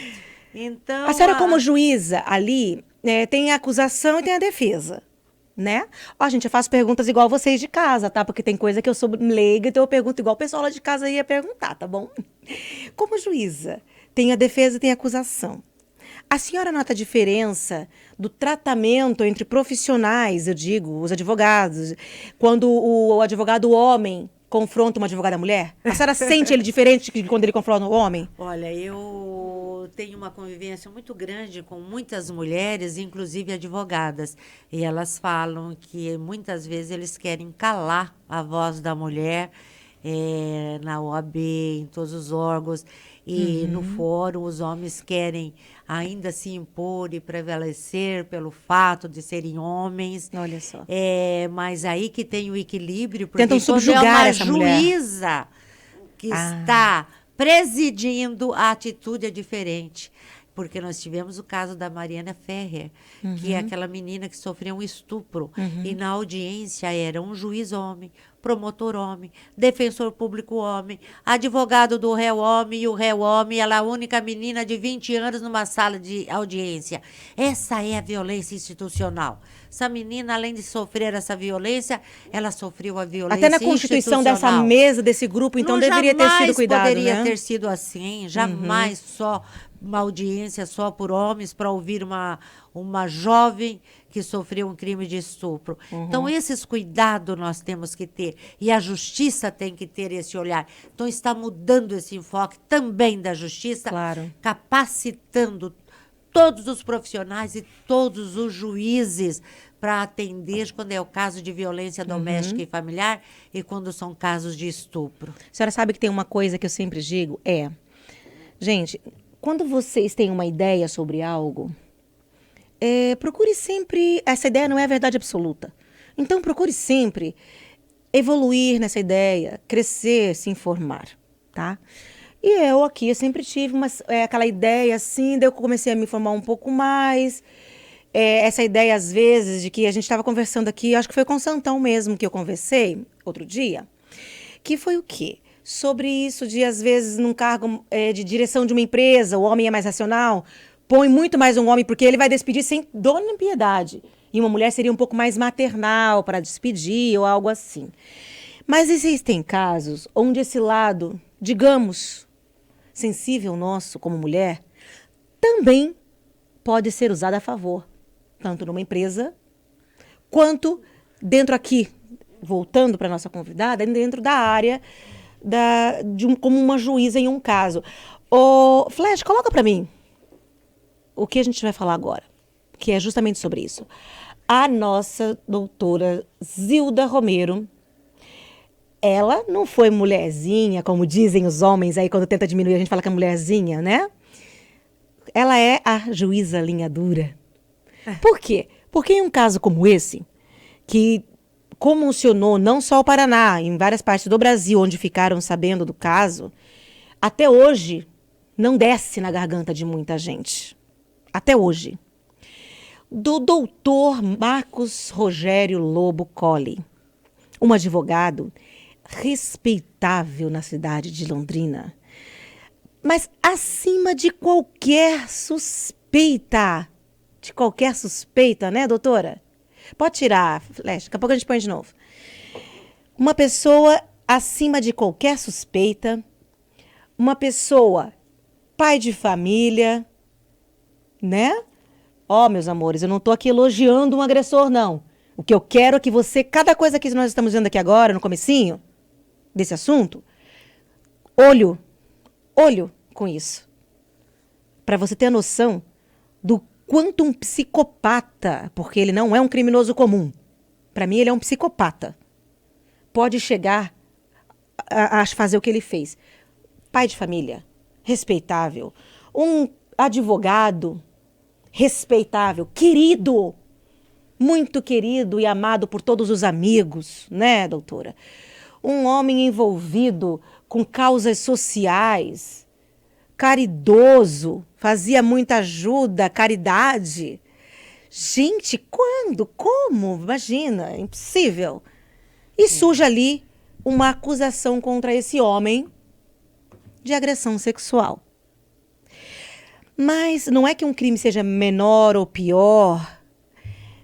Então, a senhora, como juíza ali, tem a acusação e tem a defesa, né? Ó, gente, eu faço perguntas igual vocês de casa, tá? Porque tem coisa que eu sou leiga, então eu pergunto igual o pessoal lá de casa ia perguntar, tá bom? Como juíza, tem a defesa e tem a acusação. A senhora nota a diferença do tratamento entre profissionais, eu digo, os advogados, quando o advogado homem confronta uma advogada mulher? A senhora sente ele diferente de quando ele confronta o homem? Olha, eu tenho uma convivência muito grande com muitas mulheres, inclusive advogadas, e elas falam que muitas vezes eles querem calar a voz da mulher na OAB, em todos os órgãos, e no fórum os homens querem ainda se impor e prevalecer pelo fato de serem homens. Olha só. Mas aí que tem o equilíbrio, porque tentam subjugar essa mulher. Juíza que está presidindo, a atitude é diferente. Porque nós tivemos o caso da Mariana Ferrer, que é aquela menina que sofreu um estupro. E na audiência era um juiz homem, promotor homem, defensor público homem, advogado do réu homem e o réu homem, ela é a única menina de 20 anos numa sala de audiência. Essa é a violência institucional. Essa menina, além de sofrer essa violência, ela sofreu a violência Até na constituição dessa institucional. mesa, desse grupo, então Não, deveria ter sido jamais cuidado, poderia né? ter sido assim, jamais só uma audiência só por homens para ouvir uma jovem que sofreu um crime de estupro. Então, esses cuidados nós temos que ter, e a justiça tem que ter esse olhar. Então, está mudando esse enfoque também da justiça, Claro. capacitando todos os profissionais e todos os juízes para atender quando é o caso de violência doméstica e familiar e quando são casos de estupro. A senhora sabe que tem uma coisa que eu sempre digo, gente, quando vocês têm uma ideia sobre algo, procure sempre, essa ideia não é a verdade absoluta. Então procure sempre evoluir nessa ideia, crescer, se informar, tá? E eu aqui, eu sempre tive aquela ideia assim, daí eu comecei a me informar um pouco mais. Essa ideia, às vezes, de que a gente estava conversando aqui, acho que foi com o Santão mesmo que eu conversei outro dia, que foi o quê? Sobre isso de, às vezes, num cargo de direção de uma empresa, o homem é mais racional, põe muito mais um homem, porque ele vai despedir sem dor nem piedade. E uma mulher seria um pouco mais maternal para despedir ou algo assim. Mas existem casos onde esse lado, digamos, sensível nosso como mulher, também pode ser usado a favor, tanto numa empresa, quanto dentro aqui, voltando para a nossa convidada, dentro da área como uma juíza em um caso. Ô, Flash, coloca para mim o que a gente vai falar agora, que é justamente sobre isso. A nossa doutora Zilda Romero, ela não foi mulherzinha, como dizem os homens aí, quando tenta diminuir, a gente fala que é mulherzinha, né? Ela é a juíza linha dura. Por quê? Porque em um caso como esse, que comocionou não só o Paraná, em várias partes do Brasil, onde ficaram sabendo do caso, até hoje não desce na garganta de muita gente. Até hoje. Do doutor Marcos Rogério Lobo Colli, um advogado respeitável na cidade de Londrina, mas acima de qualquer suspeita. De qualquer suspeita, né, doutora? Pode tirar, Flash, daqui a pouco a gente põe de novo. Uma pessoa acima de qualquer suspeita, uma pessoa pai de família, né? Ó, meus amores, eu não tô aqui elogiando um agressor, não. O que eu quero é que você, cada coisa que nós estamos vendo aqui agora, no comecinho desse assunto, olho com isso. Para você ter a noção do quanto um psicopata, porque ele não é um criminoso comum, para mim ele é um psicopata, pode chegar a fazer o que ele fez. Pai de família, respeitável, um advogado respeitável, querido, muito querido e amado por todos os amigos, né, doutora? Um homem envolvido com causas sociais, caridoso, fazia muita ajuda, caridade. Gente, quando? Como? Imagina, é impossível. E surge ali uma acusação contra esse homem de agressão sexual. Mas não é que um crime seja menor ou pior,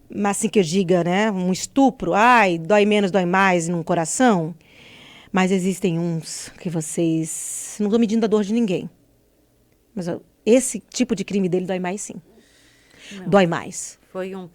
mas assim que eu diga, né? Um estupro, ai, dói menos, dói mais no coração. Mas existem uns que vocês... Não estou medindo a dor de ninguém. Mas esse tipo de crime dele dói mais, sim. Não. Dói mais. Foi um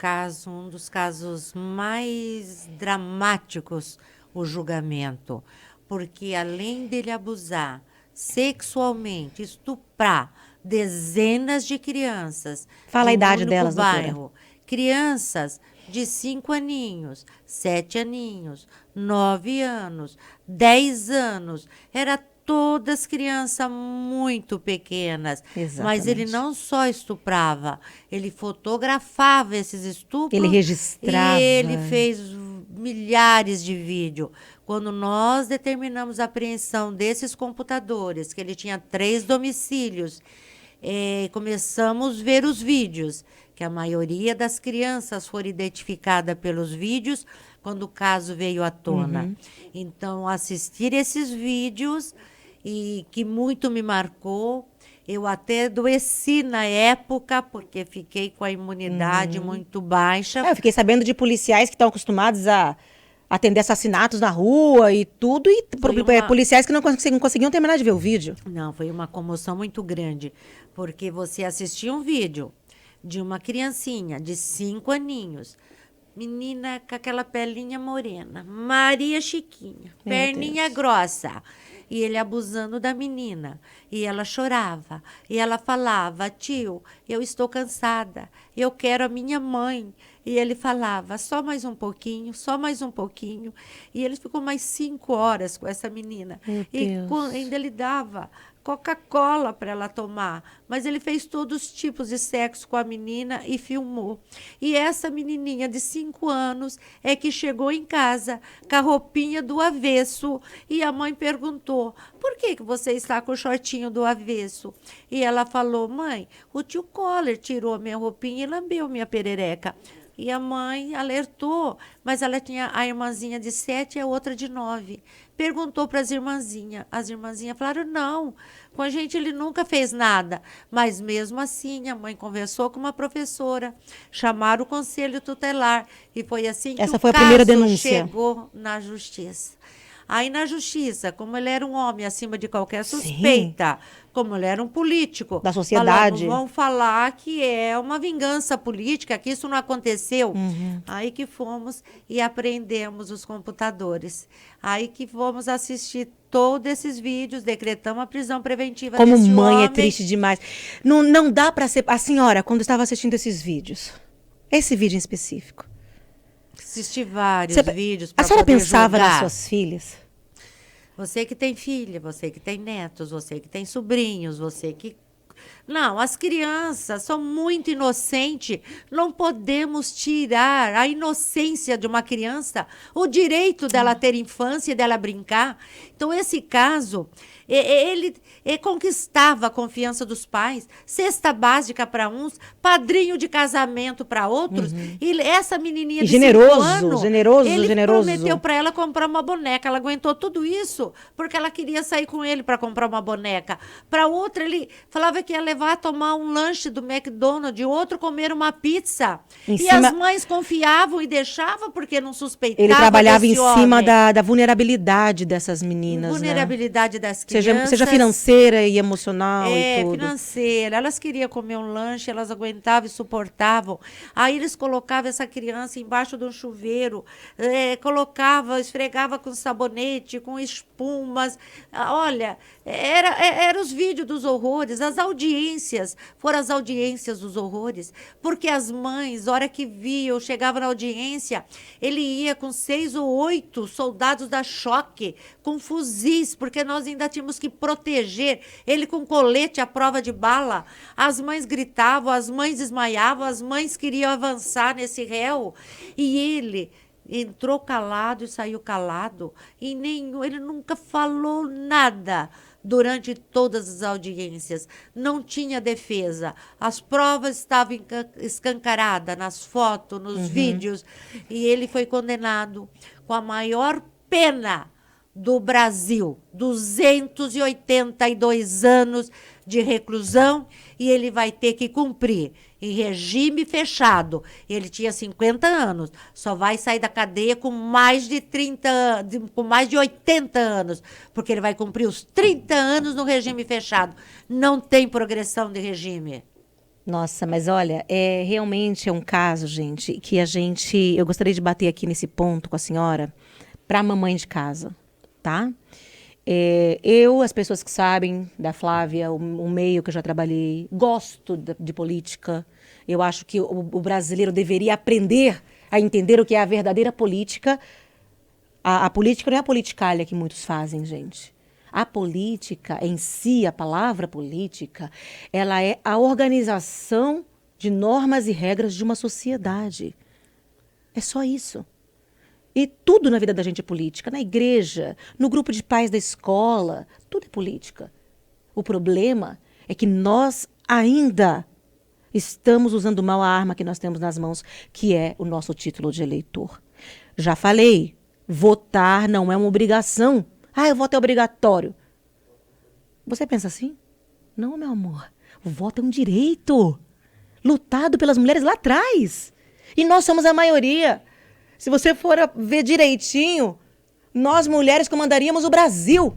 dos casos mais dramáticos, o julgamento. Porque além dele abusar sexualmente, estuprar dezenas de crianças... Fala a idade delas, bairro, doutora. Crianças de 5 aninhos, 7 aninhos, 9 anos, 10 anos. Era todas crianças muito pequenas. Exatamente. Mas ele não só estuprava, ele fotografava esses estupros. Ele registrava. E ele fez milhares de vídeos. Quando nós determinamos a apreensão desses computadores, que ele tinha 3 domicílios, começamos a ver os vídeos, que a maioria das crianças foram identificadas pelos vídeos quando o caso veio à tona. Então, assistir esses vídeos, e que muito me marcou, Eu até adoeci na época, porque fiquei com a imunidade muito baixa. Eu fiquei sabendo de policiais que estão acostumados a atender assassinatos na rua e tudo, e policiais que não conseguiam terminar de ver o vídeo. Não, foi uma comoção muito grande, porque você assistia um vídeo de uma criancinha de 5 aninhos, menina com aquela pelinha morena, Maria Chiquinha, Meu perninha Deus. grossa, e ele abusando da menina, e ela chorava, e ela falava, tio, eu estou cansada, eu quero a minha mãe. E ele falava, só mais um pouquinho, só mais um pouquinho. E ele ficou mais 5 horas com essa menina. Meu E Deus. ainda ele dava Coca-Cola para ela tomar. Mas ele fez todos os tipos de sexo com a menina e filmou. E essa menininha de 5 anos é que chegou em casa com a roupinha do avesso. E a mãe perguntou, por que você está com o shortinho do avesso? E ela falou, mãe, o tio Coller tirou a minha roupinha e lambeu minha perereca. E a mãe alertou, mas ela tinha a irmãzinha de 7 e a outra de 9. Perguntou para as irmãzinhas. As irmãzinhas falaram, não, com a gente ele nunca fez nada. Mas mesmo assim, a mãe conversou com uma professora, chamaram o conselho tutelar. E foi assim que Essa o foi a caso primeira denúncia. chegou na justiça. Aí, na justiça, como ele era um homem acima de qualquer Sim. suspeita, como ele era um político, Da sociedade. falaram, vão falar que é uma vingança política, que isso não aconteceu. Uhum. Aí que fomos e apreendemos os computadores. Aí que fomos assistir todos esses vídeos, decretamos a prisão preventiva Como desse mãe é homem. triste demais. Não, não dá para ser... A senhora, quando estava assistindo esses vídeos, esse vídeo em específico, Assisti vários Você- vídeos a para senhora poder pensava nas julgar. suas filhas? Você que tem filha, você que tem netos, você que tem sobrinhos, você que. Não, as crianças são muito inocentes. Não podemos tirar a inocência de uma criança, o direito dela ter infância e dela brincar. Então, esse caso, ele conquistava a confiança dos pais, cesta básica para uns, padrinho de casamento para outros. E essa menininha E de 5 generoso, anos, generoso, ele generoso. prometeu para ela comprar uma boneca. Ela aguentou tudo isso porque ela queria sair com ele para comprar uma boneca. Para outra, ele falava que ia levar a tomar um lanche do McDonald's, outro comer uma pizza. Em E cima- as mães confiavam e deixavam porque não suspeitavam. Ele trabalhava em desse cima homem. da vulnerabilidade dessas meninas, né? Vulnerabilidade das Seja, crianças. seja financeira e emocional e tudo. Financeira. Elas queriam comer um lanche, elas aguentavam e suportavam. Aí eles colocavam essa criança embaixo de um chuveiro, colocava, esfregava com sabonete, com espumas. Olha, era os vídeos dos horrores, as audiências, foram as audiências dos horrores, porque as mães, hora que viam, chegava na audiência, ele ia com 6 ou 8 soldados da choque, com fuzis, porque nós ainda tínhamos que proteger ele com colete à prova de bala. As mães gritavam, as mães desmaiavam, as mães queriam avançar nesse réu, e ele entrou calado e saiu calado, e ele nunca falou nada durante todas as audiências. Não tinha defesa. As provas estavam escancaradas nas fotos, nos vídeos, e ele foi condenado com a maior pena do Brasil, 282 anos de reclusão, e ele vai ter que cumprir em regime fechado. Ele tinha 50 anos, só vai sair da cadeia com mais de 80 anos, porque ele vai cumprir os 30 anos no regime fechado. Não tem progressão de regime. Nossa, mas olha, realmente é um caso, gente, que eu gostaria de bater aqui nesse ponto com a senhora, para a mamãe de casa, tá? As pessoas que sabem da Flávia, o meio que eu já trabalhei, gosto de política. Eu acho que o brasileiro deveria aprender a entender o que é a verdadeira política. A política não é a politicalha que muitos fazem, gente. A política em si, a palavra política, ela é a organização de normas e regras de uma sociedade. É só isso. E tudo na vida da gente é política, na igreja, no grupo de pais da escola, tudo é política. O problema é que nós ainda estamos usando mal a arma que nós temos nas mãos, que é o nosso título de eleitor. Já falei, votar não é uma obrigação. Ah, o voto é obrigatório. Você pensa assim? Não, meu amor. O voto é um direito lutado pelas mulheres lá atrás. E nós somos a maioria. Se você for ver direitinho, nós mulheres comandaríamos o Brasil.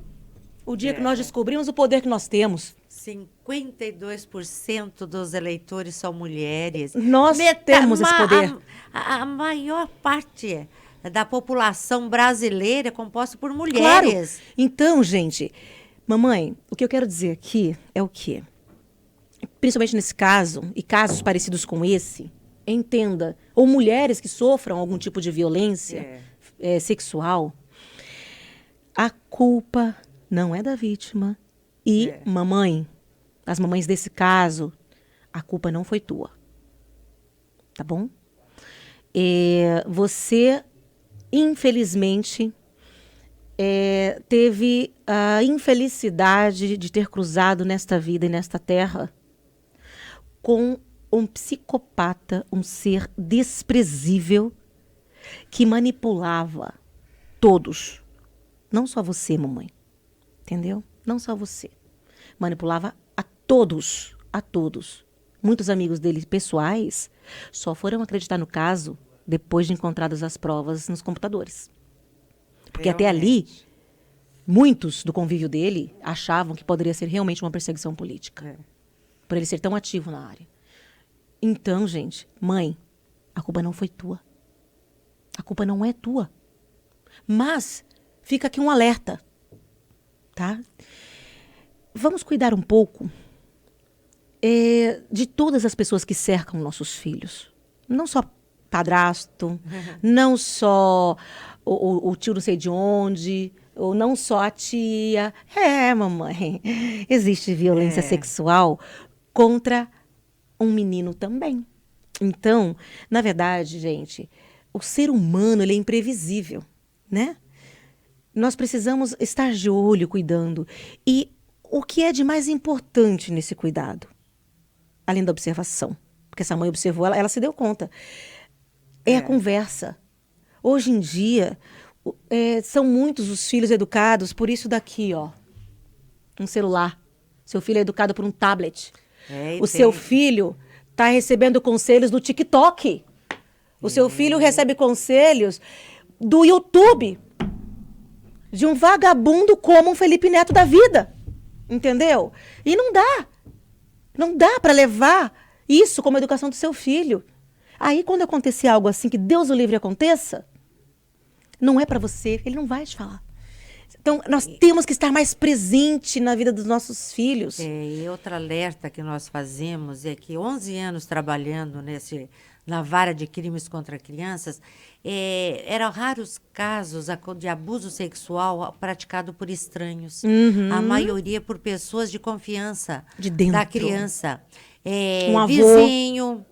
O dia que nós descobrimos o poder que nós temos. 52% dos eleitores são mulheres. Nós temos esse poder. A maior parte da população brasileira é composta por Claro. mulheres. Então, gente, mamãe, o que eu quero dizer aqui é o quê? Principalmente nesse caso, e casos parecidos com esse, entenda, ou mulheres que sofram algum tipo de violência sexual, a culpa não é da vítima. E, mamãe, as mamães desse caso, a culpa não foi tua. Tá bom? Você, infelizmente, teve a infelicidade de ter cruzado nesta vida e nesta terra com um psicopata, um ser desprezível que manipulava todos. Não só você, mamãe. Entendeu? Não só você. Manipulava a todos. A todos. Muitos amigos dele pessoais só foram acreditar no caso depois de encontradas as provas nos computadores. Porque até ali, muitos do convívio dele achavam que poderia ser realmente uma perseguição política. Por ele ser tão ativo na área. Então, gente, mãe, a culpa não foi tua. A culpa não é tua. Mas fica aqui um alerta. Tá? Vamos cuidar um pouco de todas as pessoas que cercam nossos filhos. Não só padrasto, não só o tio não sei de onde, ou não só a tia. Mamãe, existe violência sexual contra um menino também. Então, na verdade, gente, o ser humano ele é imprevisível, né? Nós precisamos estar de olho, cuidando. E o que é de mais importante nesse cuidado? Além da observação. Porque essa mãe observou, ela se deu conta. É a conversa. Hoje em dia, são muitos os filhos educados por isso daqui, ó. Um celular. Seu filho é educado por um tablet. O seu filho está recebendo conselhos do TikTok. O seu filho recebe conselhos do YouTube. De um vagabundo como um Felipe Neto da vida. Entendeu? E não dá. Não dá para levar isso como educação do seu filho. Aí, quando acontecer algo assim, que Deus o livre aconteça, não é para você, ele não vai te falar. Então, nós temos que estar mais presente na vida dos nossos filhos. E outra alerta que nós fazemos é que 11 anos trabalhando na vara de crimes contra crianças, eram raros casos de abuso sexual praticado por estranhos. A maioria por pessoas de confiança de dentro da criança. Um avô. Vizinho,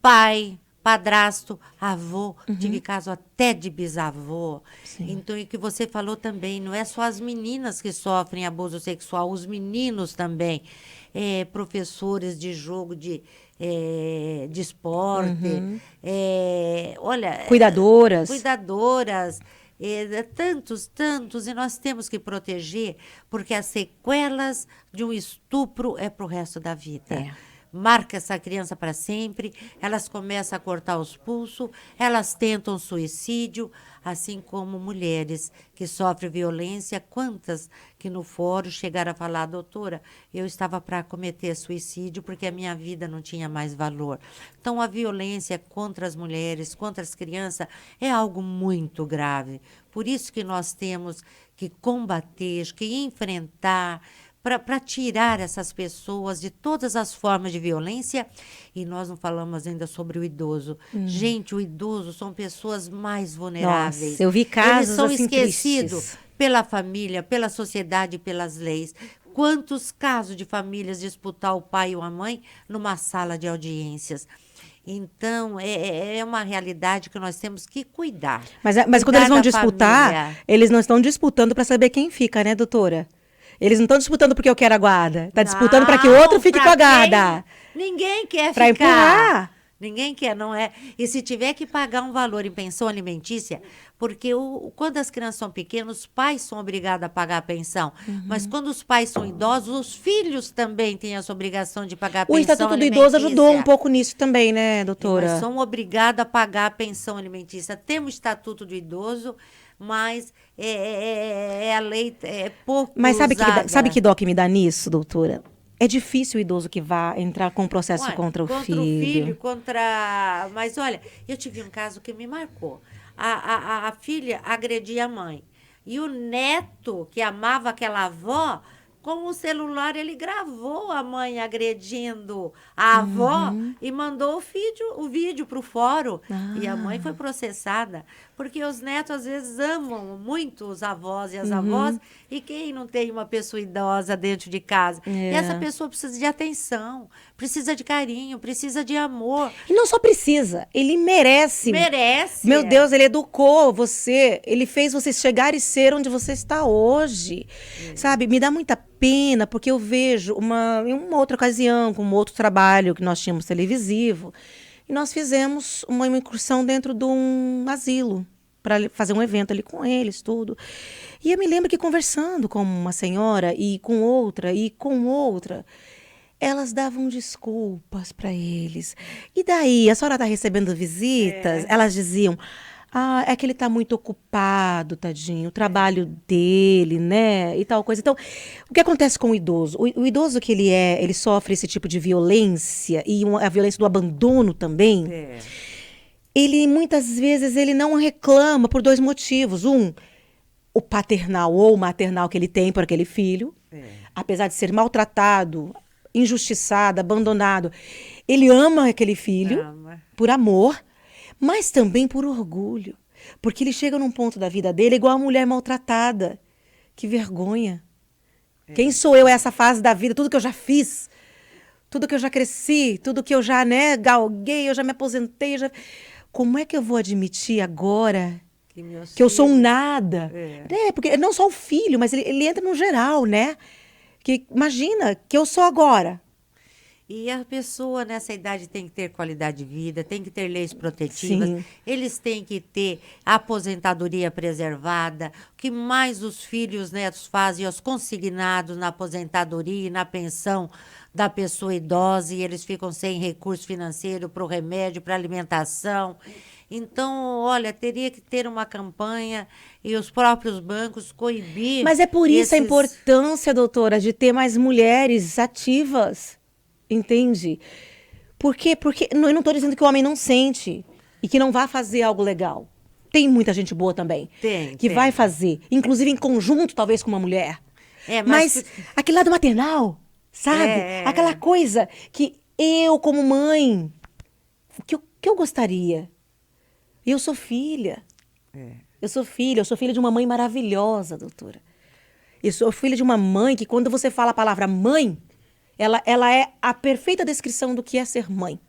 pai, padrasto, avô, tive caso até de bisavô. Sim. Então, e que você falou também, não é só as meninas que sofrem abuso sexual, os meninos também. Professores de jogo de esporte, olha... Cuidadoras. Tantos, e nós temos que proteger, porque as sequelas de um estupro é para o resto da vida. Marca essa criança para sempre, elas começam a cortar os pulsos, elas tentam suicídio, assim como mulheres que sofrem violência. Quantas que no fórum chegaram a falar: doutora, eu estava para cometer suicídio porque a minha vida não tinha mais valor. Então, a violência contra as mulheres, contra as crianças, é algo muito grave. Por isso que nós temos que combater, que enfrentar, para tirar essas pessoas de todas as formas de violência. E nós não falamos ainda sobre o idoso. Gente, o idoso são pessoas mais vulneráveis. Nossa, eu vi casos Eles são assim esquecidos tristes. pela família, pela sociedade, pelas leis. Quantos casos de famílias disputar o pai ou a mãe numa sala de audiências? Então, é uma realidade que nós temos que cuidar. Mas quando eles vão disputar, eles não estão disputando para saber quem fica, né, doutora? Eles não estão disputando porque eu quero a guarda. Está disputando para que o outro fique com a guarda. Ninguém quer pra ficar. Empurrar. Ninguém quer, não é? E se tiver que pagar um valor em pensão alimentícia, porque quando as crianças são pequenas, os pais são obrigados a pagar a pensão. Mas quando os pais são idosos, os filhos também têm essa obrigação de pagar a O pensão Estatuto do Idoso ajudou um alimentícia. pouco nisso também, né, Mas doutora? são obrigados a pagar a pensão alimentícia. Temos o Estatuto do Idoso, mas a lei é pouco Mas sabe usada. que dó que me dá nisso, doutora? É difícil o idoso que vá entrar com um processo Olha, contra o contra o filho, filho. contra. Mas olha, eu tive um caso que me marcou. A filha agredia a mãe. E o neto, que amava aquela avó, com o celular ele gravou a mãe agredindo a avó e mandou o vídeo para o fórum. E a mãe foi processada. Porque os netos, às vezes, amam muito os avós e as avós. E quem não tem uma pessoa idosa dentro de casa? E essa É. pessoa precisa de atenção, precisa de carinho, precisa de amor. E não só precisa, ele merece. Merece. Meu Deus, ele educou você, ele fez você chegar e ser onde você está hoje. Sabe, me dá muita pena, porque eu vejo em uma outra ocasião, com um outro trabalho que nós tínhamos televisivo, e nós fizemos uma incursão dentro de um asilo, para fazer um evento ali com eles, tudo. E eu me lembro que conversando com uma senhora, e com outra, elas davam desculpas para eles. E daí, a senhora está recebendo visitas? Elas diziam, é que ele está muito ocupado, tadinho, o trabalho dele, né? E tal coisa. Então, o que acontece com o idoso? O idoso que ele sofre esse tipo de violência, e a violência do abandono também. Ele, muitas vezes, ele não reclama por dois motivos. O paternal ou o maternal que ele tem por aquele filho, apesar de ser maltratado, injustiçado, abandonado, ele ama aquele filho por amor, mas também por orgulho. Porque ele chega num ponto da vida dele igual a mulher maltratada. Que vergonha. Quem sou eu essa fase da vida? Tudo que eu já fiz, tudo que eu já cresci, tudo que eu já, né, galguei, eu já me aposentei. Como é que eu vou admitir agora que eu sou um nada? Porque não só o filho, mas ele entra no geral, né? Que imagina que eu sou agora. E a pessoa nessa idade tem que ter qualidade de vida, tem que ter leis protetivas, Sim. eles têm que ter a aposentadoria preservada. O que mais os filhos e os netos fazem, os consignados na aposentadoria e na pensão da pessoa idosa, e eles ficam sem recurso financeiro para o remédio, para a alimentação. Então, olha, teria que ter uma campanha e os próprios bancos coibir. Mas é por isso a esses- importância, doutora, de ter mais mulheres ativas. Entende? Por quê? Porque eu não estou dizendo que o homem não sente e que não vá fazer algo legal. Tem muita gente boa também. Que Tem. vai fazer, inclusive em conjunto, talvez, com uma mulher. Mas aquele lado maternal, sabe? Aquela coisa que eu, como mãe, que eu gostaria. Eu sou filha. Eu sou filha de uma mãe maravilhosa, doutora. Eu sou filha de uma mãe que, quando você fala a palavra mãe, ela é a perfeita descrição do que é ser mãe.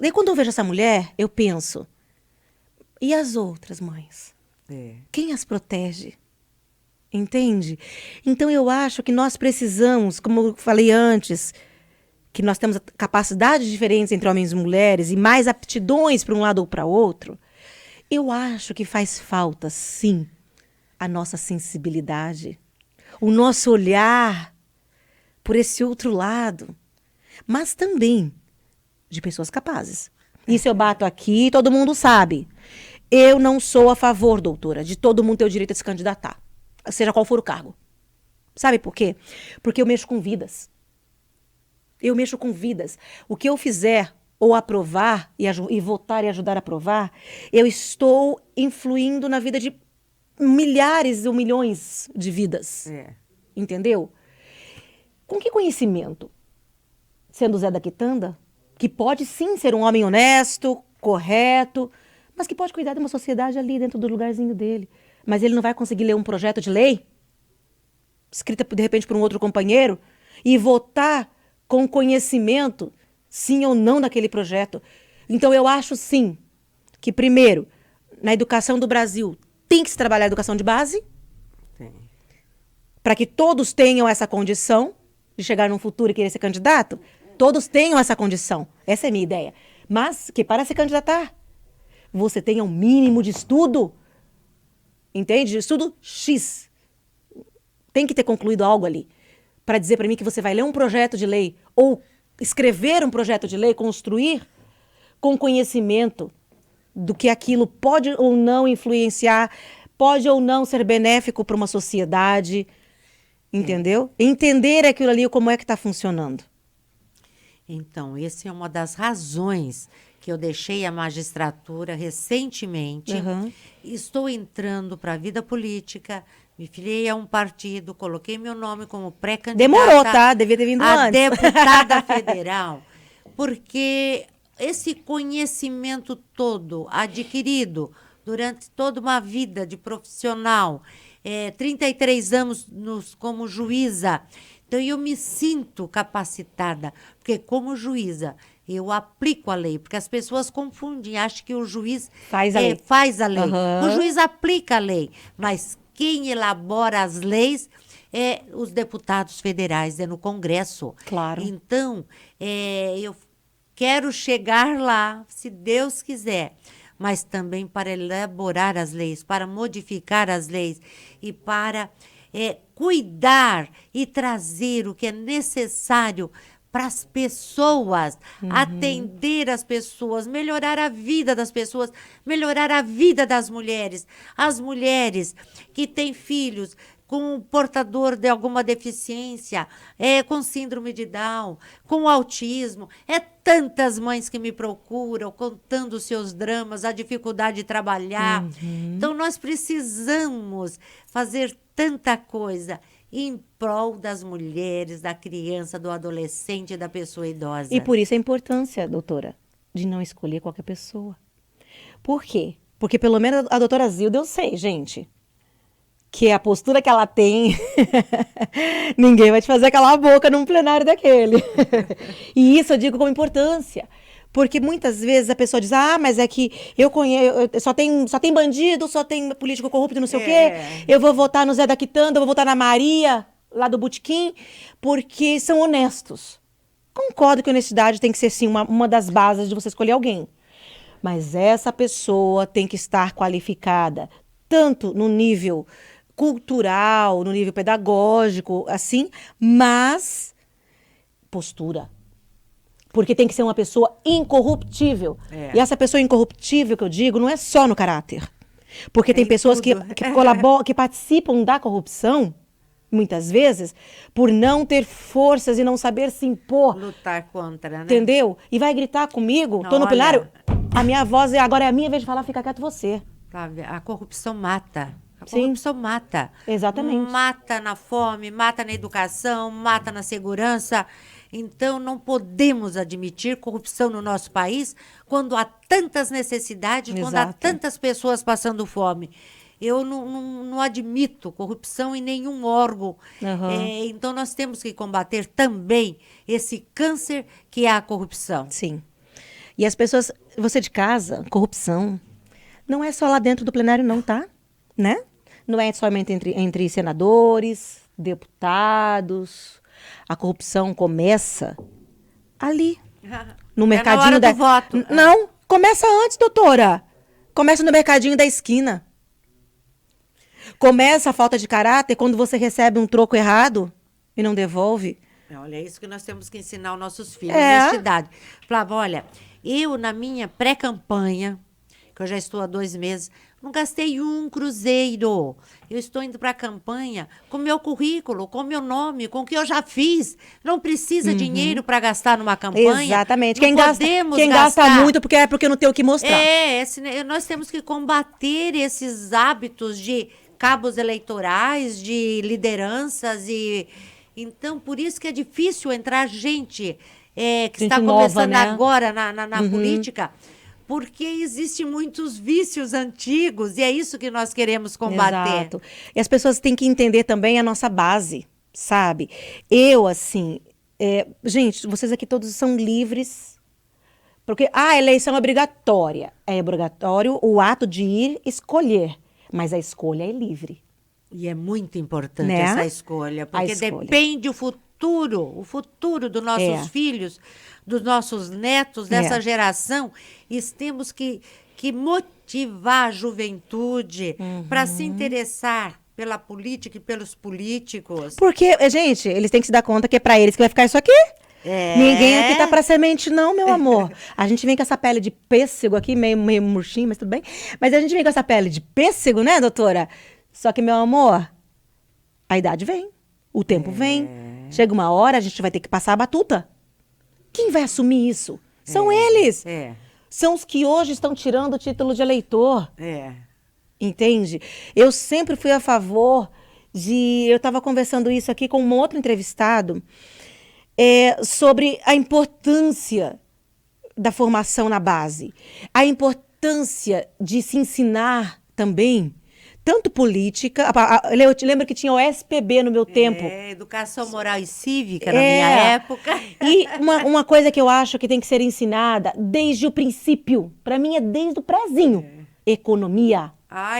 Daí, quando eu vejo essa mulher, eu penso, e as outras mães? Quem as protege? Entende? Então, eu acho que nós precisamos, como eu falei antes, que nós temos capacidades diferentes entre homens e mulheres e mais aptidões para um lado ou para outro. Eu acho que faz falta, sim, a nossa sensibilidade, o nosso olhar por esse outro lado, mas também de pessoas capazes. Isso eu bato aqui, todo mundo sabe. Eu não sou a favor, doutora, de todo mundo ter o direito de se candidatar, seja qual for o cargo. Sabe por quê? Porque eu mexo com vidas. Eu mexo com vidas. O que eu fizer ou aprovar e votar e ajudar a aprovar, eu estou influindo na vida de milhares ou milhões de vidas. Entendeu? Com que conhecimento? Sendo Zé da Quitanda, que pode sim ser um homem honesto, correto, mas que pode cuidar de uma sociedade ali dentro do lugarzinho dele. Mas ele não vai conseguir ler um projeto de lei, escrita de repente por um outro companheiro, e votar com conhecimento, sim ou não, daquele projeto. Então eu acho sim que, primeiro, na educação do Brasil, tem que se trabalhar a educação de base, para que todos tenham essa condição de chegar num futuro e querer ser candidato. todos tenham essa condição. Essa é a minha ideia. Mas que para se candidatar, você tenha um mínimo de estudo, entende? Estudo X. Tem que ter concluído algo ali para dizer para mim que você vai ler um projeto de lei ou escrever um projeto de lei, construir com conhecimento do que aquilo pode ou não influenciar, pode ou não ser benéfico para uma sociedade, entendeu? Entender aquilo ali, como é que está funcionando. Então, essa é uma das razões que eu deixei a magistratura recentemente. Uhum. Estou entrando para a vida política, me filiei a um partido, coloquei meu nome como pré-candidata. Demorou, tá? Devia ter vindo a antes. deputada federal, porque esse conhecimento todo adquirido durante toda uma vida de profissional, 33 anos como juíza, então eu me sinto capacitada, porque como juíza eu aplico a lei, porque as pessoas confundem, acham que o juiz Faz a lei. faz a lei. Uhum. O juiz aplica a lei, mas quem elabora as leis é os deputados federais, é no Congresso. Claro. Então, eu quero chegar lá, se Deus quiser, mas também para elaborar as leis, para modificar as leis e para cuidar e trazer o que é necessário para as pessoas, atender as pessoas, melhorar a vida das pessoas, melhorar a vida das mulheres. As mulheres que têm filhos com portador de alguma deficiência, com síndrome de Down, com autismo. Tantas mães que me procuram, contando os seus dramas, a dificuldade de trabalhar. Então, nós precisamos fazer tanta coisa em prol das mulheres, da criança, do adolescente, da pessoa idosa. E por isso a importância, doutora, de não escolher qualquer pessoa. Por quê? Porque pelo menos a doutora Zilda eu sei, gente, que a postura que ela tem, ninguém vai te fazer calar a boca num plenário daquele. E isso eu digo com importância. Porque muitas vezes a pessoa diz, mas é que eu conheço, só tem bandido, só tem político corrupto, não sei o quê. Eu vou votar no Zé da Quitanda, eu vou votar na Maria, lá do Botequim, porque são honestos. Concordo que a honestidade tem que ser, sim, uma das bases de você escolher alguém. Mas essa pessoa tem que estar qualificada, tanto no nível cultural, no nível pedagógico, assim, mas postura. Porque tem que ser uma pessoa incorruptível. E essa pessoa incorruptível que eu digo não é só no caráter. Porque tem pessoas que colaboram, que participam da corrupção, muitas vezes, por não ter forças e não saber se impor. Lutar contra, né? Entendeu? E vai gritar comigo, tô no plenário, a minha voz agora é a minha vez de falar, fica quieto você. A corrupção mata. A Sim. corrupção mata. Exatamente. Mata na fome, mata na educação, mata na segurança. Então, não podemos admitir corrupção no nosso país quando há tantas necessidades, quando há tantas pessoas passando fome. Eu não admito corrupção em nenhum órgão. Então, nós temos que combater também esse câncer que é a corrupção. Sim. E as pessoas, você de casa, corrupção, não é só lá dentro do plenário não, tá? Né? Não é somente entre senadores, deputados. A corrupção começa ali, no mercadinho do voto. Não, começa antes, doutora. Começa no mercadinho da esquina. Começa a falta de caráter quando você recebe um troco errado e não devolve. Olha, é isso que nós temos que ensinar aos nossos filhos, honestidade. Flávia, olha, eu na minha pré-campanha, que eu já estou há 2 meses, não gastei um cruzeiro. Eu estou indo para a campanha com meu currículo, com meu nome, com o que eu já fiz. Não precisa dinheiro para gastar numa campanha. Exatamente. Quem gasta muito porque não tem o que mostrar. Nós temos que combater esses hábitos de cabos eleitorais, de lideranças. Então, por isso que é difícil entrar gente que está começando agora na política. Porque existem muitos vícios antigos e é isso que nós queremos combater. Exato. E as pessoas têm que entender também a nossa base, sabe? Eu, assim... gente, vocês aqui todos são livres. Porque a eleição é obrigatória. É obrigatório o ato de ir escolher. Mas a escolha é livre. E é muito importante essa escolha. Porque depende o futuro o futuro dos nossos É. filhos, dos nossos netos, dessa geração. E temos que motivar a juventude para se interessar pela política e pelos políticos. Porque, gente, eles têm que se dar conta que é pra eles que vai ficar isso aqui. Ninguém aqui tá pra semente, não, meu amor. A gente vem com essa pele de pêssego aqui, meio murchinho, mas tudo bem. Mas a gente vem com essa pele de pêssego, né, doutora? Só que, meu amor, a idade vem, o tempo vem. Chega uma hora, a gente vai ter que passar a batuta. Quem vai assumir isso? São eles. São os que hoje estão tirando o título de eleitor. Entende? Eu sempre fui a favor de... Eu estava conversando isso aqui com um outro entrevistado sobre a importância da formação na base. A importância de se ensinar também, tanto política... Eu te lembro que tinha o SPB no meu tempo. Educação moral e cívica na minha época. E uma coisa que eu acho que tem que ser ensinada desde o princípio, para mim é desde o prezinho. Economia.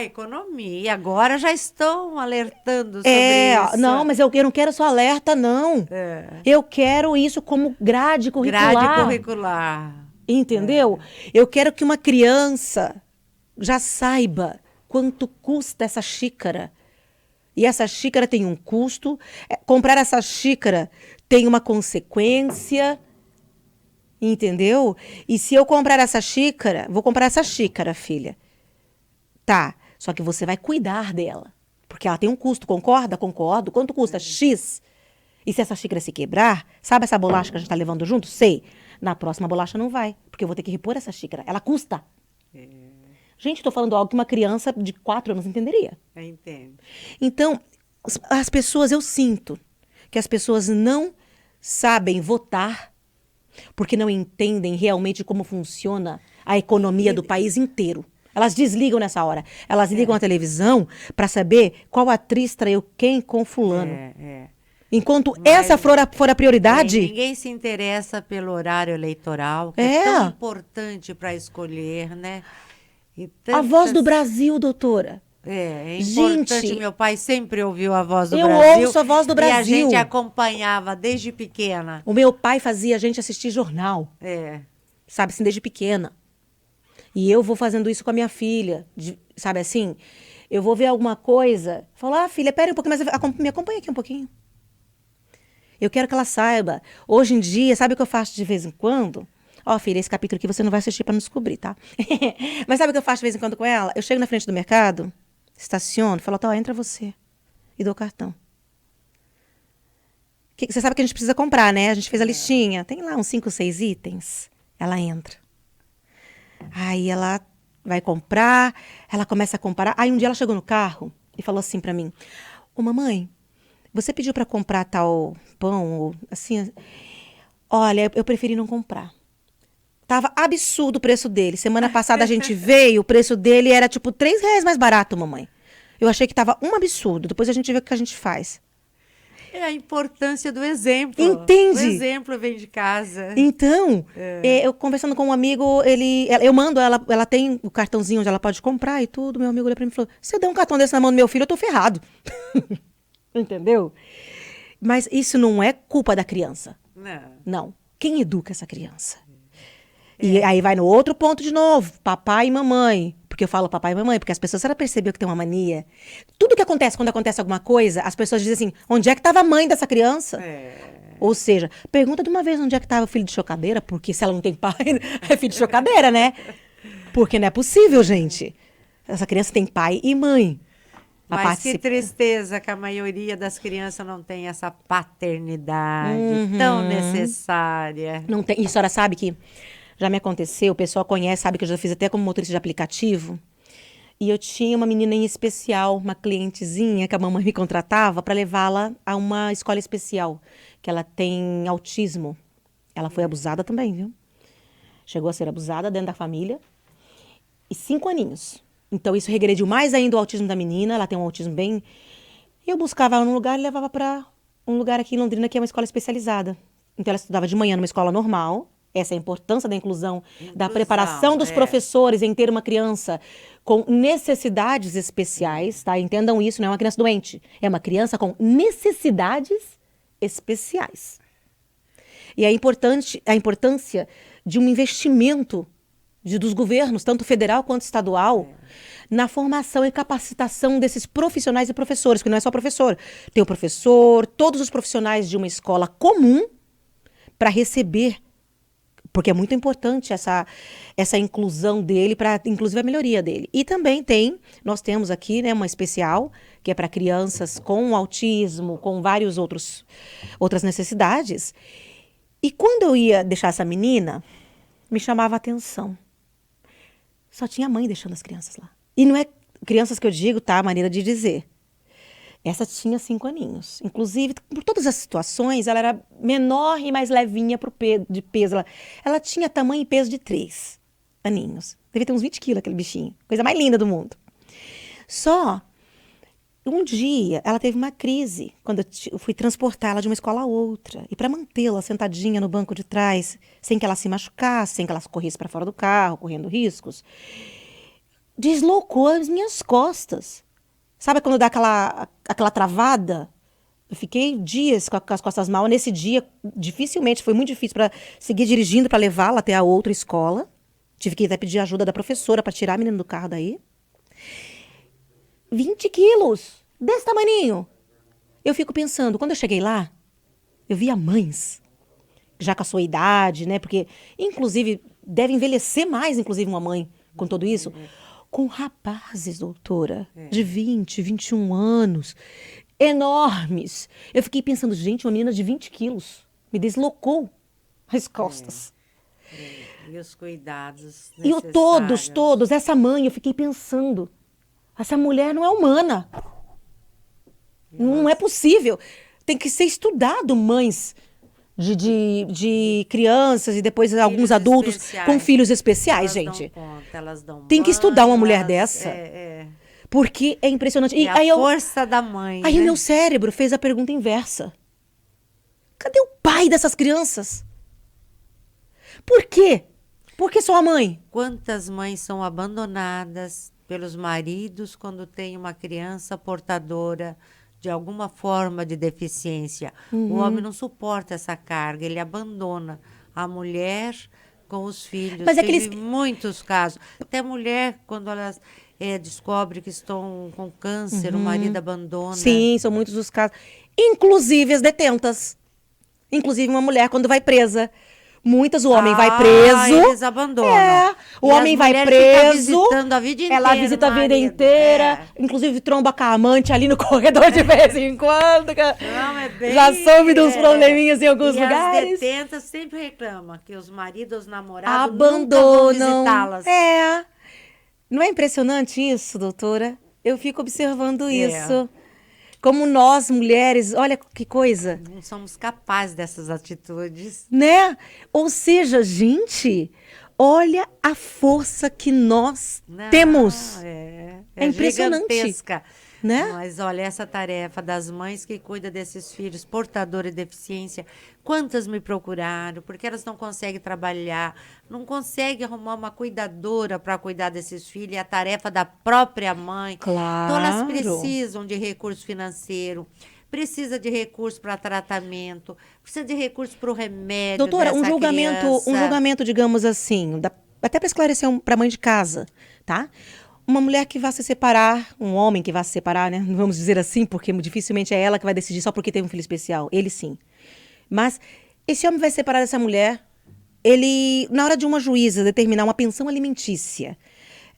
Economia. Agora já estão alertando sobre isso. Não, mas eu não quero só alerta, não. Eu quero isso como grade curricular. Grade curricular. Entendeu? Eu quero que uma criança já saiba quanto custa essa xícara. E essa xícara tem um custo. Comprar essa xícara tem uma consequência. Entendeu? E se eu comprar essa xícara, vou comprar essa xícara, filha. Tá, só que você vai cuidar dela. Porque ela tem um custo, concorda? Concordo. Quanto custa? X. E se essa xícara se quebrar, sabe essa bolacha que a gente tá levando junto? Sei. Na próxima bolacha não vai, porque eu vou ter que repor essa xícara. Ela custa. Gente, tô falando algo que uma criança de 4 anos entenderia. Eu entendo. Então, as pessoas, eu sinto que as pessoas não sabem votar porque não entendem realmente como funciona a economia do país inteiro. Elas desligam nessa hora. Elas ligam a televisão para saber qual atriz traiu quem com fulano. Enquanto essa for a prioridade... Ninguém se interessa pelo horário eleitoral, que é tão importante para escolher, né? A voz do Brasil, doutora. É importante. Gente, meu pai sempre ouviu a voz do Brasil. Eu ouço a voz do Brasil. E a gente acompanhava desde pequena. O meu pai fazia a gente assistir jornal. Sabe, assim, desde pequena. E eu vou fazendo isso com a minha filha, sabe assim? Eu vou ver alguma coisa, falo, filha, pera um pouquinho, mas me acompanha aqui um pouquinho. Eu quero que ela saiba. Hoje em dia, sabe o que eu faço de vez em quando? Filha, esse capítulo aqui você não vai assistir para não descobrir, tá? Mas sabe o que eu faço de vez em quando com ela? Eu chego na frente do mercado, estaciono, falo, entra você. E dou o cartão. Você sabe que a gente precisa comprar, né? A gente fez a listinha. Tem lá uns 5, 6 itens. Ela entra. Aí ela vai comprar, ela começa a comparar. Aí um dia ela chegou no carro e falou assim pra mim, mamãe, você pediu pra comprar tal pão, ou assim, olha, eu preferi não comprar. Tava absurdo o preço dele. Semana passada a gente veio, o preço dele era tipo R$3 mais barato, mamãe. Eu achei que tava um absurdo. Depois a gente vê o que a gente faz. É a importância do exemplo. Entende? O exemplo vem de casa. Então, eu conversando com um amigo, eu mando, ela tem o cartãozinho onde ela pode comprar e tudo. Meu amigo olhou pra mim e falou, se eu der um cartão desse na mão do meu filho, eu tô ferrado. Entendeu? Mas isso não é culpa da criança. Não. Quem educa essa criança? E aí vai no outro ponto de novo, papai e mamãe. Porque eu falo papai e mamãe, porque as pessoas, ela percebeu que tem uma mania. Tudo que acontece, quando acontece alguma coisa, as pessoas dizem assim, onde é que estava a mãe dessa criança? Ou seja, pergunta de uma vez onde é que estava o filho de chocadeira, porque se ela não tem pai, é filho de chocadeira, né? Porque não é possível, gente. Essa criança tem pai e mãe. Mas que tristeza que a maioria das crianças não tem essa paternidade tão necessária. Não tem. E a senhora sabe que já me aconteceu, o pessoal conhece, sabe que eu já fiz até como motorista de aplicativo. E eu tinha uma menina em especial, uma clientezinha que a mamãe me contratava para levá-la a uma escola especial, que ela tem autismo. Ela foi abusada também, viu? Chegou a ser abusada dentro da família. E 5 aninhos. Então isso regrediu mais ainda o autismo da menina, ela tem um autismo bem... E eu buscava ela num lugar e levava para um lugar aqui em Londrina que é uma escola especializada. Então ela estudava de manhã numa escola normal. Essa é a importância da inclusão, da preparação dos professores em ter uma criança com necessidades especiais, tá? Entendam isso, não é uma criança doente. É uma criança com necessidades especiais. E a importância de um investimento dos governos, tanto federal quanto estadual, na formação e capacitação desses profissionais e professores, que não é só professor. Tem o professor, todos os profissionais de uma escola comum para receber, porque é muito importante essa inclusão dele, para inclusive a melhoria dele. E também nós temos aqui, né, uma especial, que é para crianças com autismo, com outras necessidades. E quando eu ia deixar essa menina, me chamava a atenção. Só tinha mãe deixando as crianças lá. E não é crianças que eu digo, tá? A maneira de dizer. Essa tinha 5 aninhos. Inclusive, por todas as situações, ela era menor e mais levinha de peso. Ela tinha tamanho e peso de 3 aninhos. Devia ter uns 20 quilos aquele bichinho. Coisa mais linda do mundo. Só, um dia, ela teve uma crise quando eu fui transportá-la de uma escola a outra. E para mantê-la sentadinha no banco de trás, sem que ela se machucasse, sem que ela corresse para fora do carro, correndo riscos, deslocou as minhas costas. Sabe quando dá aquela travada? Eu fiquei dias com as costas mal. Nesse dia, foi muito difícil para seguir dirigindo para levá-la até a outra escola. Tive que até pedir ajuda da professora para tirar a menina do carro daí. 20 quilos, desse tamaninho. Eu fico pensando, quando eu cheguei lá, eu via mães, já com a sua idade, né? Porque, inclusive, deve envelhecer mais, inclusive, uma mãe com tudo isso. Com rapazes, doutora, de 20, 21 anos, enormes. Eu fiquei pensando, gente, uma menina de 20 quilos me deslocou as costas. E os cuidados necessários. E todos, essa mãe, eu fiquei pensando, essa mulher não é humana. Não é possível. Tem que ser estudado, mães de crianças e depois filhos alguns adultos especiais. Com filhos especiais, elas gente. Elas dão tem que estudar uma mulher dessa. Porque é impressionante. E aí força da mãe. Aí o meu cérebro fez a pergunta inversa. Cadê o pai dessas crianças? Por quê? Por que só a mãe? Quantas mães são abandonadas pelos maridos quando tem uma criança portadora de alguma forma de deficiência? O homem não suporta essa carga, ele abandona a mulher com os filhos. Mas Teve muitos casos. Até mulher, quando elas descobre que estão com câncer, o marido abandona. Sim, são muitos os casos. Inclusive as detentas. Inclusive uma mulher quando vai presa. Muitas, o homem vai preso. Eles abandonam. O homem vai preso. Visitando a vida inteira, ela visita a vida inteira. Inclusive tromba com a amante ali no corredor de vez em quando. Não, bem, já soube de uns probleminhas em alguns lugares. As detentas sempre reclamam que os maridos, os namorados abandonam. Nunca vão visitá-las. Não é impressionante isso, doutora? Eu fico observando isso. Como nós, mulheres, olha que coisa. Não somos capazes dessas atitudes. Né? Ou seja, gente, olha a força que nós temos. É impressionante. Gigantesca. Né? Mas olha, essa tarefa das mães que cuidam desses filhos portadores de deficiência, quantas me procuraram, porque elas não conseguem trabalhar, não conseguem arrumar uma cuidadora para cuidar desses filhos, é a tarefa da própria mãe. Claro. Então elas precisam de recurso financeiro, precisa de recurso para tratamento, precisa de recurso para o remédio. Doutora, um julgamento, digamos assim, até para esclarecer para a mãe de casa, tá? Uma mulher que vai se separar, um homem que vai se separar, né? Vamos dizer assim, porque dificilmente é ela que vai decidir só porque tem um filho especial. Ele sim. Mas esse homem vai se separar dessa mulher, ele, na hora de uma juíza determinar uma pensão alimentícia,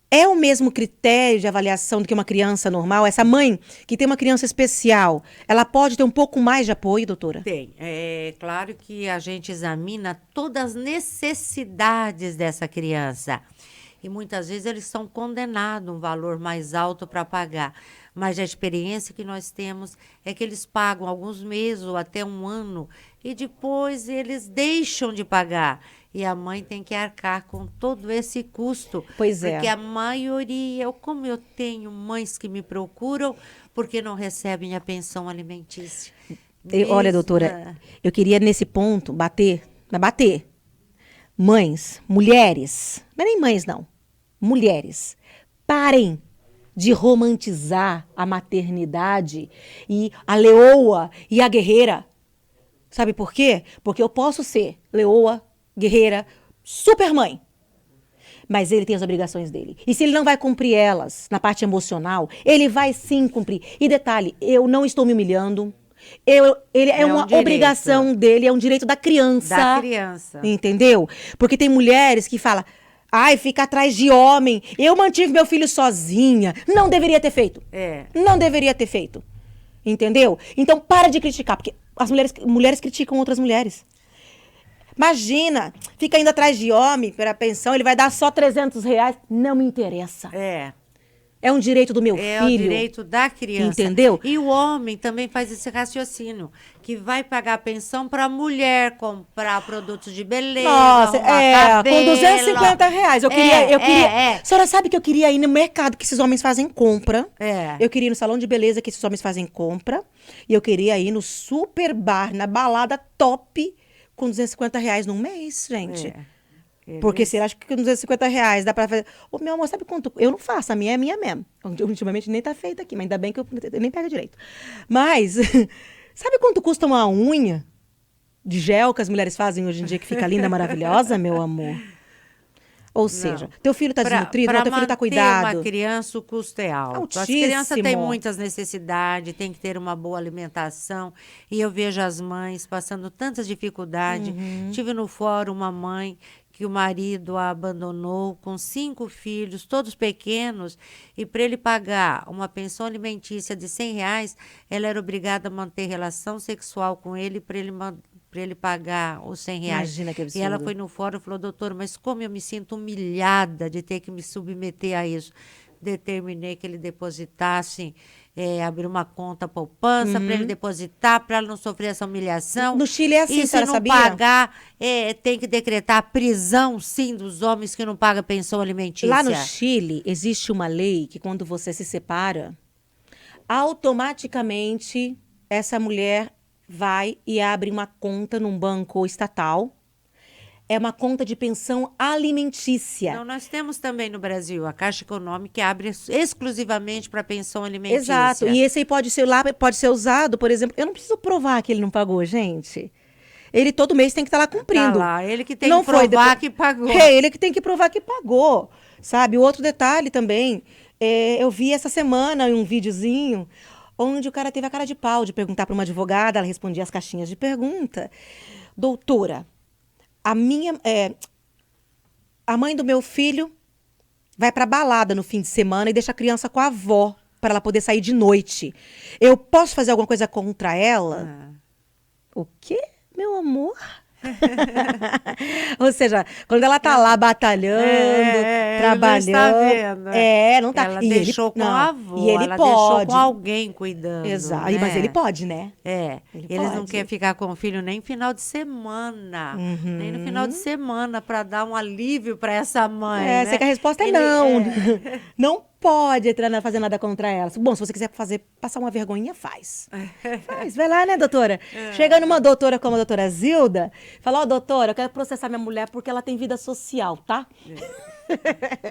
é o mesmo critério de avaliação do que uma criança normal? Essa mãe que tem uma criança especial, ela pode ter um pouco mais de apoio, doutora? Tem. É claro que a gente examina todas as necessidades dessa criança. E muitas vezes eles são condenados a um valor mais alto para pagar. Mas a experiência que nós temos é que eles pagam alguns meses ou até um ano e depois eles deixam de pagar. E a mãe tem que arcar com todo esse custo. Pois é. Porque a maioria, como eu tenho mães que me procuram porque não recebem a pensão alimentícia. Olha, doutora, eu queria nesse ponto bater. Mães, mulheres, não é nem mães não, mulheres, parem de romantizar a maternidade e a leoa e a guerreira. Sabe por quê? Porque eu posso ser leoa, guerreira, super mãe. Mas ele tem as obrigações dele. E se ele não vai cumprir elas na parte emocional, ele vai sim cumprir. E detalhe, eu não estou me humilhando. Ele é É um uma direito. obrigação dele, é um direito da criança. Da criança. Entendeu? Porque tem mulheres que falam, ai, fica atrás de homem. Eu mantive meu filho sozinha. Não deveria ter feito. É. Não deveria ter feito. Entendeu? Então para de criticar, porque as mulheres criticam outras mulheres. Imagina, fica indo atrás de homem para pensão, ele vai dar só R$ 300. Não me interessa. É. É um direito do meu É filho. o direito da criança. Entendeu? E o homem também faz esse raciocínio, que vai pagar pensão para a mulher comprar produtos de beleza, Nossa, arrumar cabelo. com R$ 250. Eu queria. A senhora sabe que eu queria ir no mercado que esses homens fazem compra. É. Eu queria ir no salão de beleza que esses homens fazem compra. E eu queria ir no super bar, na balada top, com R$ 250 num mês, gente. Porque você acha que com R$ 250 dá pra fazer... Ô, meu amor, sabe quanto... Eu não faço, a minha é minha mesmo. Ultimamente nem tá feita aqui, mas ainda bem que eu nem pego direito. Mas, sabe quanto custa uma unha de gel que as mulheres fazem hoje em dia, que fica linda, maravilhosa, meu amor? Ou seja, teu filho tá desnutrido, não, teu filho tá cuidado. Para uma criança, o custo é alto. Altíssimo. As crianças têm muitas necessidades, tem que ter uma boa alimentação. E eu vejo as mães passando tantas dificuldades. Tive no fórum uma mãe que o marido a abandonou com 5 filhos, todos pequenos, e para ele pagar uma pensão alimentícia de R$ 100, ela era obrigada a manter relação sexual com ele para ele pagar os R$ 100. Imagina que absurdo. E ela foi no fórum e falou, doutor, mas como eu me sinto humilhada de ter que me submeter a isso. Determinei que ele depositasse, abrir uma conta poupança para ele depositar, para ela não sofrer essa humilhação. No Chile é assim, e a senhora se não sabia? pagar, tem que decretar a prisão, sim, dos homens que não pagam pensão alimentícia. Lá no Chile, existe uma lei que quando você se separa, automaticamente essa mulher vai e abre uma conta num banco estatal. É uma conta de pensão alimentícia. Não, nós temos também no Brasil a Caixa Econômica que abre exclusivamente para pensão alimentícia. Exato. E esse aí pode ser usado, por exemplo. Eu não preciso provar que ele não pagou, gente. Ele todo mês tem que estar lá cumprindo. Tá lá, ele que tem Não que provar depois... que pagou. É, ele que tem que provar que pagou. Sabe? O outro detalhe também, eu vi essa semana um videozinho onde o cara teve a cara de pau de perguntar para uma advogada, ela respondia as caixinhas de pergunta. Doutora, a mãe do meu filho vai pra balada no fim de semana e deixa a criança com a avó para ela poder sair de noite. Eu posso fazer alguma coisa contra ela? O quê, meu amor? Ou seja, quando ela tá lá batalhando, trabalhando. Não está vendo. Não tá. Ela E deixou ele, com não, a avó, e ele ela pode. deixou com alguém cuidando. Exato. Né? Mas ele pode, né? Eles não querem ficar com o filho nem final de semana. Nem no final de semana, para dar um alívio para essa mãe. Né? Sei que a resposta é não. Não pode entrar fazer nada contra ela. Bom, se você quiser passar uma vergonhinha, faz. Faz, vai lá, né, doutora? Chega numa doutora como a doutora Zilda, fala, doutora, eu quero processar minha mulher porque ela tem vida social, tá?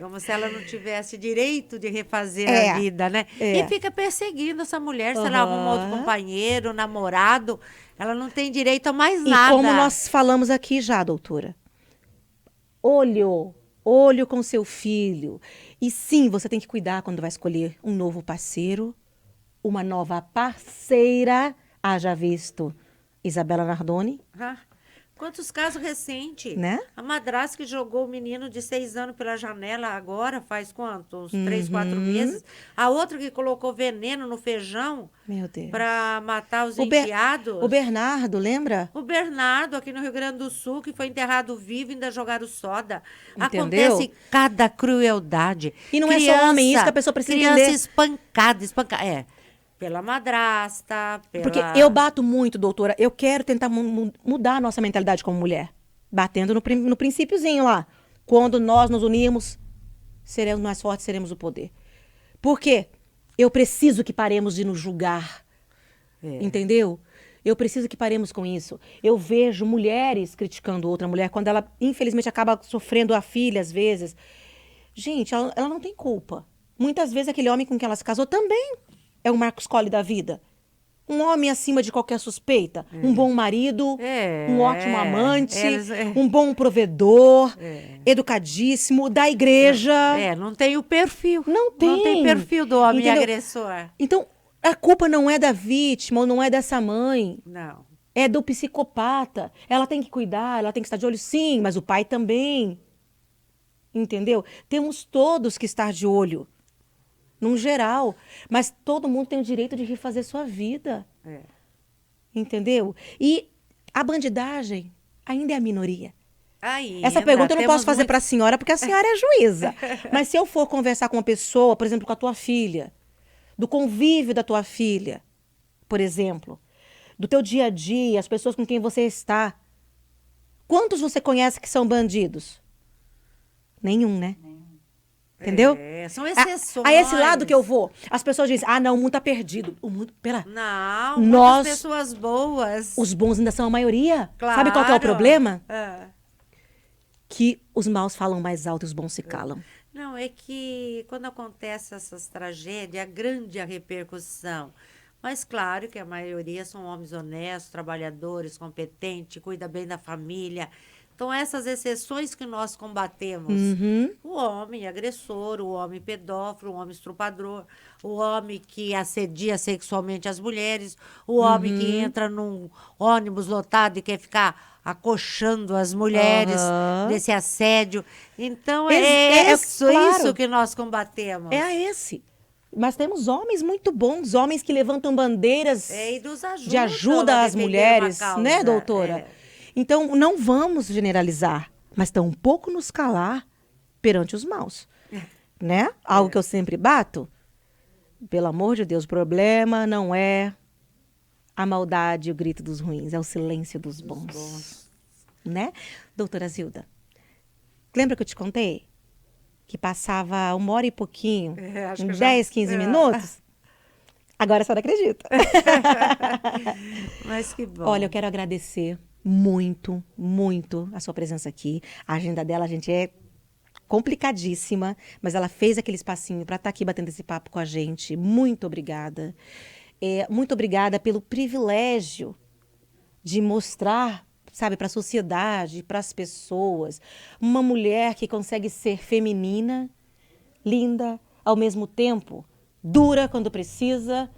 Como se ela não tivesse direito de refazer a vida, né? E fica perseguindo essa mulher, se ela arruma outro companheiro, namorado, ela não tem direito a mais nada. E como nós falamos aqui já, doutora, olho com seu filho. E sim, você tem que cuidar quando vai escolher um novo parceiro, uma nova parceira. Haja visto Isabela Nardoni. Quantos casos recentes? Né? A madrasta que jogou o menino de 6 anos pela janela agora, faz quanto? Uns 3, 4 meses. A outra que colocou veneno no feijão. Meu Deus. Para matar os enteados. O Bernardo, lembra? O Bernardo, aqui no Rio Grande do Sul, que foi enterrado vivo e ainda jogaram soda. Entendeu? Acontece cada crueldade. E não é só homem, isso que a pessoa precisa entender. Criança espancada. Pela madrasta, Porque eu bato muito, doutora. Eu quero tentar mudar a nossa mentalidade como mulher. Batendo no princípiozinho lá. Quando nós nos unirmos, seremos mais fortes, seremos o poder. Por quê? Eu preciso que paremos de nos julgar. Entendeu? Eu preciso que paremos com isso. Eu vejo mulheres criticando outra mulher quando ela, infelizmente, acaba sofrendo a filha, às vezes. Gente, ela não tem culpa. Muitas vezes aquele homem com quem ela se casou também é o Marcos Colli da vida. Um homem acima de qualquer suspeita. Um bom marido, um ótimo amante, um bom provedor, educadíssimo, da igreja. Não tem o perfil. Não tem. Não tem perfil do homem Entendeu? agressor. Então, a culpa não é da vítima ou não é dessa mãe. Não. É do psicopata. Ela tem que cuidar, ela tem que estar de olho, sim, mas o pai também. Entendeu? Temos todos que estar de olho. Num geral. Mas todo mundo tem o direito de refazer sua vida. Entendeu? E a bandidagem ainda é a minoria. Essa pergunta eu não posso fazer para a senhora, porque a senhora é juíza. Mas se eu for conversar com uma pessoa, por exemplo, com a tua filha, do convívio da tua filha, por exemplo, do teu dia a dia, as pessoas com quem você está, quantos você conhece que são bandidos? Nenhum, né? Entendeu? São exceções. A esse lado que eu vou. As pessoas dizem, não, o mundo tá perdido. O mundo, pera. Não, Nós, muitas pessoas boas. Os bons ainda são a maioria. Claro. Sabe qual que é o problema? Que os maus falam mais alto e os bons se calam. Não, é que quando acontece essas tragédias, é grande a repercussão. Mas claro que a maioria são homens honestos, trabalhadores, competentes, cuida bem da família. Então, essas exceções que nós combatemos, o homem agressor, o homem pedófilo, o homem estuprador, o homem que assedia sexualmente as mulheres, o homem que entra num ônibus lotado e quer ficar acochando as mulheres desse assédio. Então, claro. isso que nós combatemos. Esse. Mas temos homens muito bons, homens que levantam bandeiras E nos de ajuda às mulheres, né, doutora? Então, não vamos generalizar, mas tampouco nos calar perante os maus, né? Algo que eu sempre bato. Pelo amor de Deus, o problema não é a maldade e o grito dos ruins, é o silêncio dos bons. Né? Doutora Zilda, lembra que eu te contei? Que passava 1 hora e pouquinho, 10, 15 minutos? Agora a senhora acredita. Mas que bom. Olha, eu quero agradecer muito, muito a sua presença aqui. A agenda dela, gente, é complicadíssima, mas ela fez aquele espacinho para estar aqui batendo esse papo com a gente. Muito obrigada. Muito obrigada pelo privilégio de mostrar, sabe, para a sociedade, para as pessoas, uma mulher que consegue ser feminina, linda, ao mesmo tempo, dura quando precisa,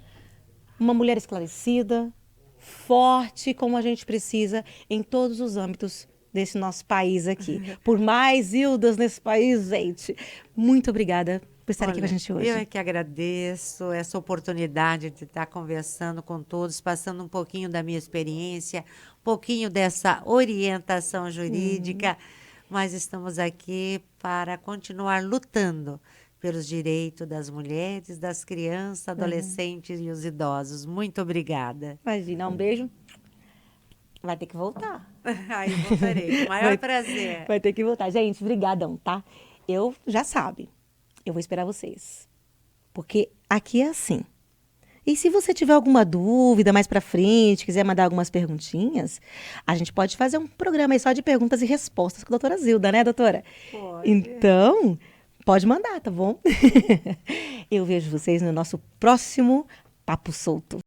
uma mulher esclarecida, forte como a gente precisa em todos os âmbitos desse nosso país aqui. Por mais Hildas nesse país, gente. Muito obrigada por estar aqui com a gente hoje. Eu é que agradeço essa oportunidade de estar conversando com todos, passando um pouquinho da minha experiência, um pouquinho dessa orientação jurídica, mas estamos aqui para continuar lutando pelos direitos das mulheres, das crianças, adolescentes e os idosos. Muito obrigada. Imagina, um beijo. Vai ter que voltar. Aí voltarei, com o maior prazer. Vai ter que voltar. Gente, brigadão, tá? Eu já sabe, eu vou esperar vocês. Porque aqui é assim. E se você tiver alguma dúvida mais pra frente, quiser mandar algumas perguntinhas, a gente pode fazer um programa aí só de perguntas e respostas com a doutora Zilda, né, doutora? Pode. Então, pode mandar, tá bom? Eu vejo vocês no nosso próximo Papo Solto.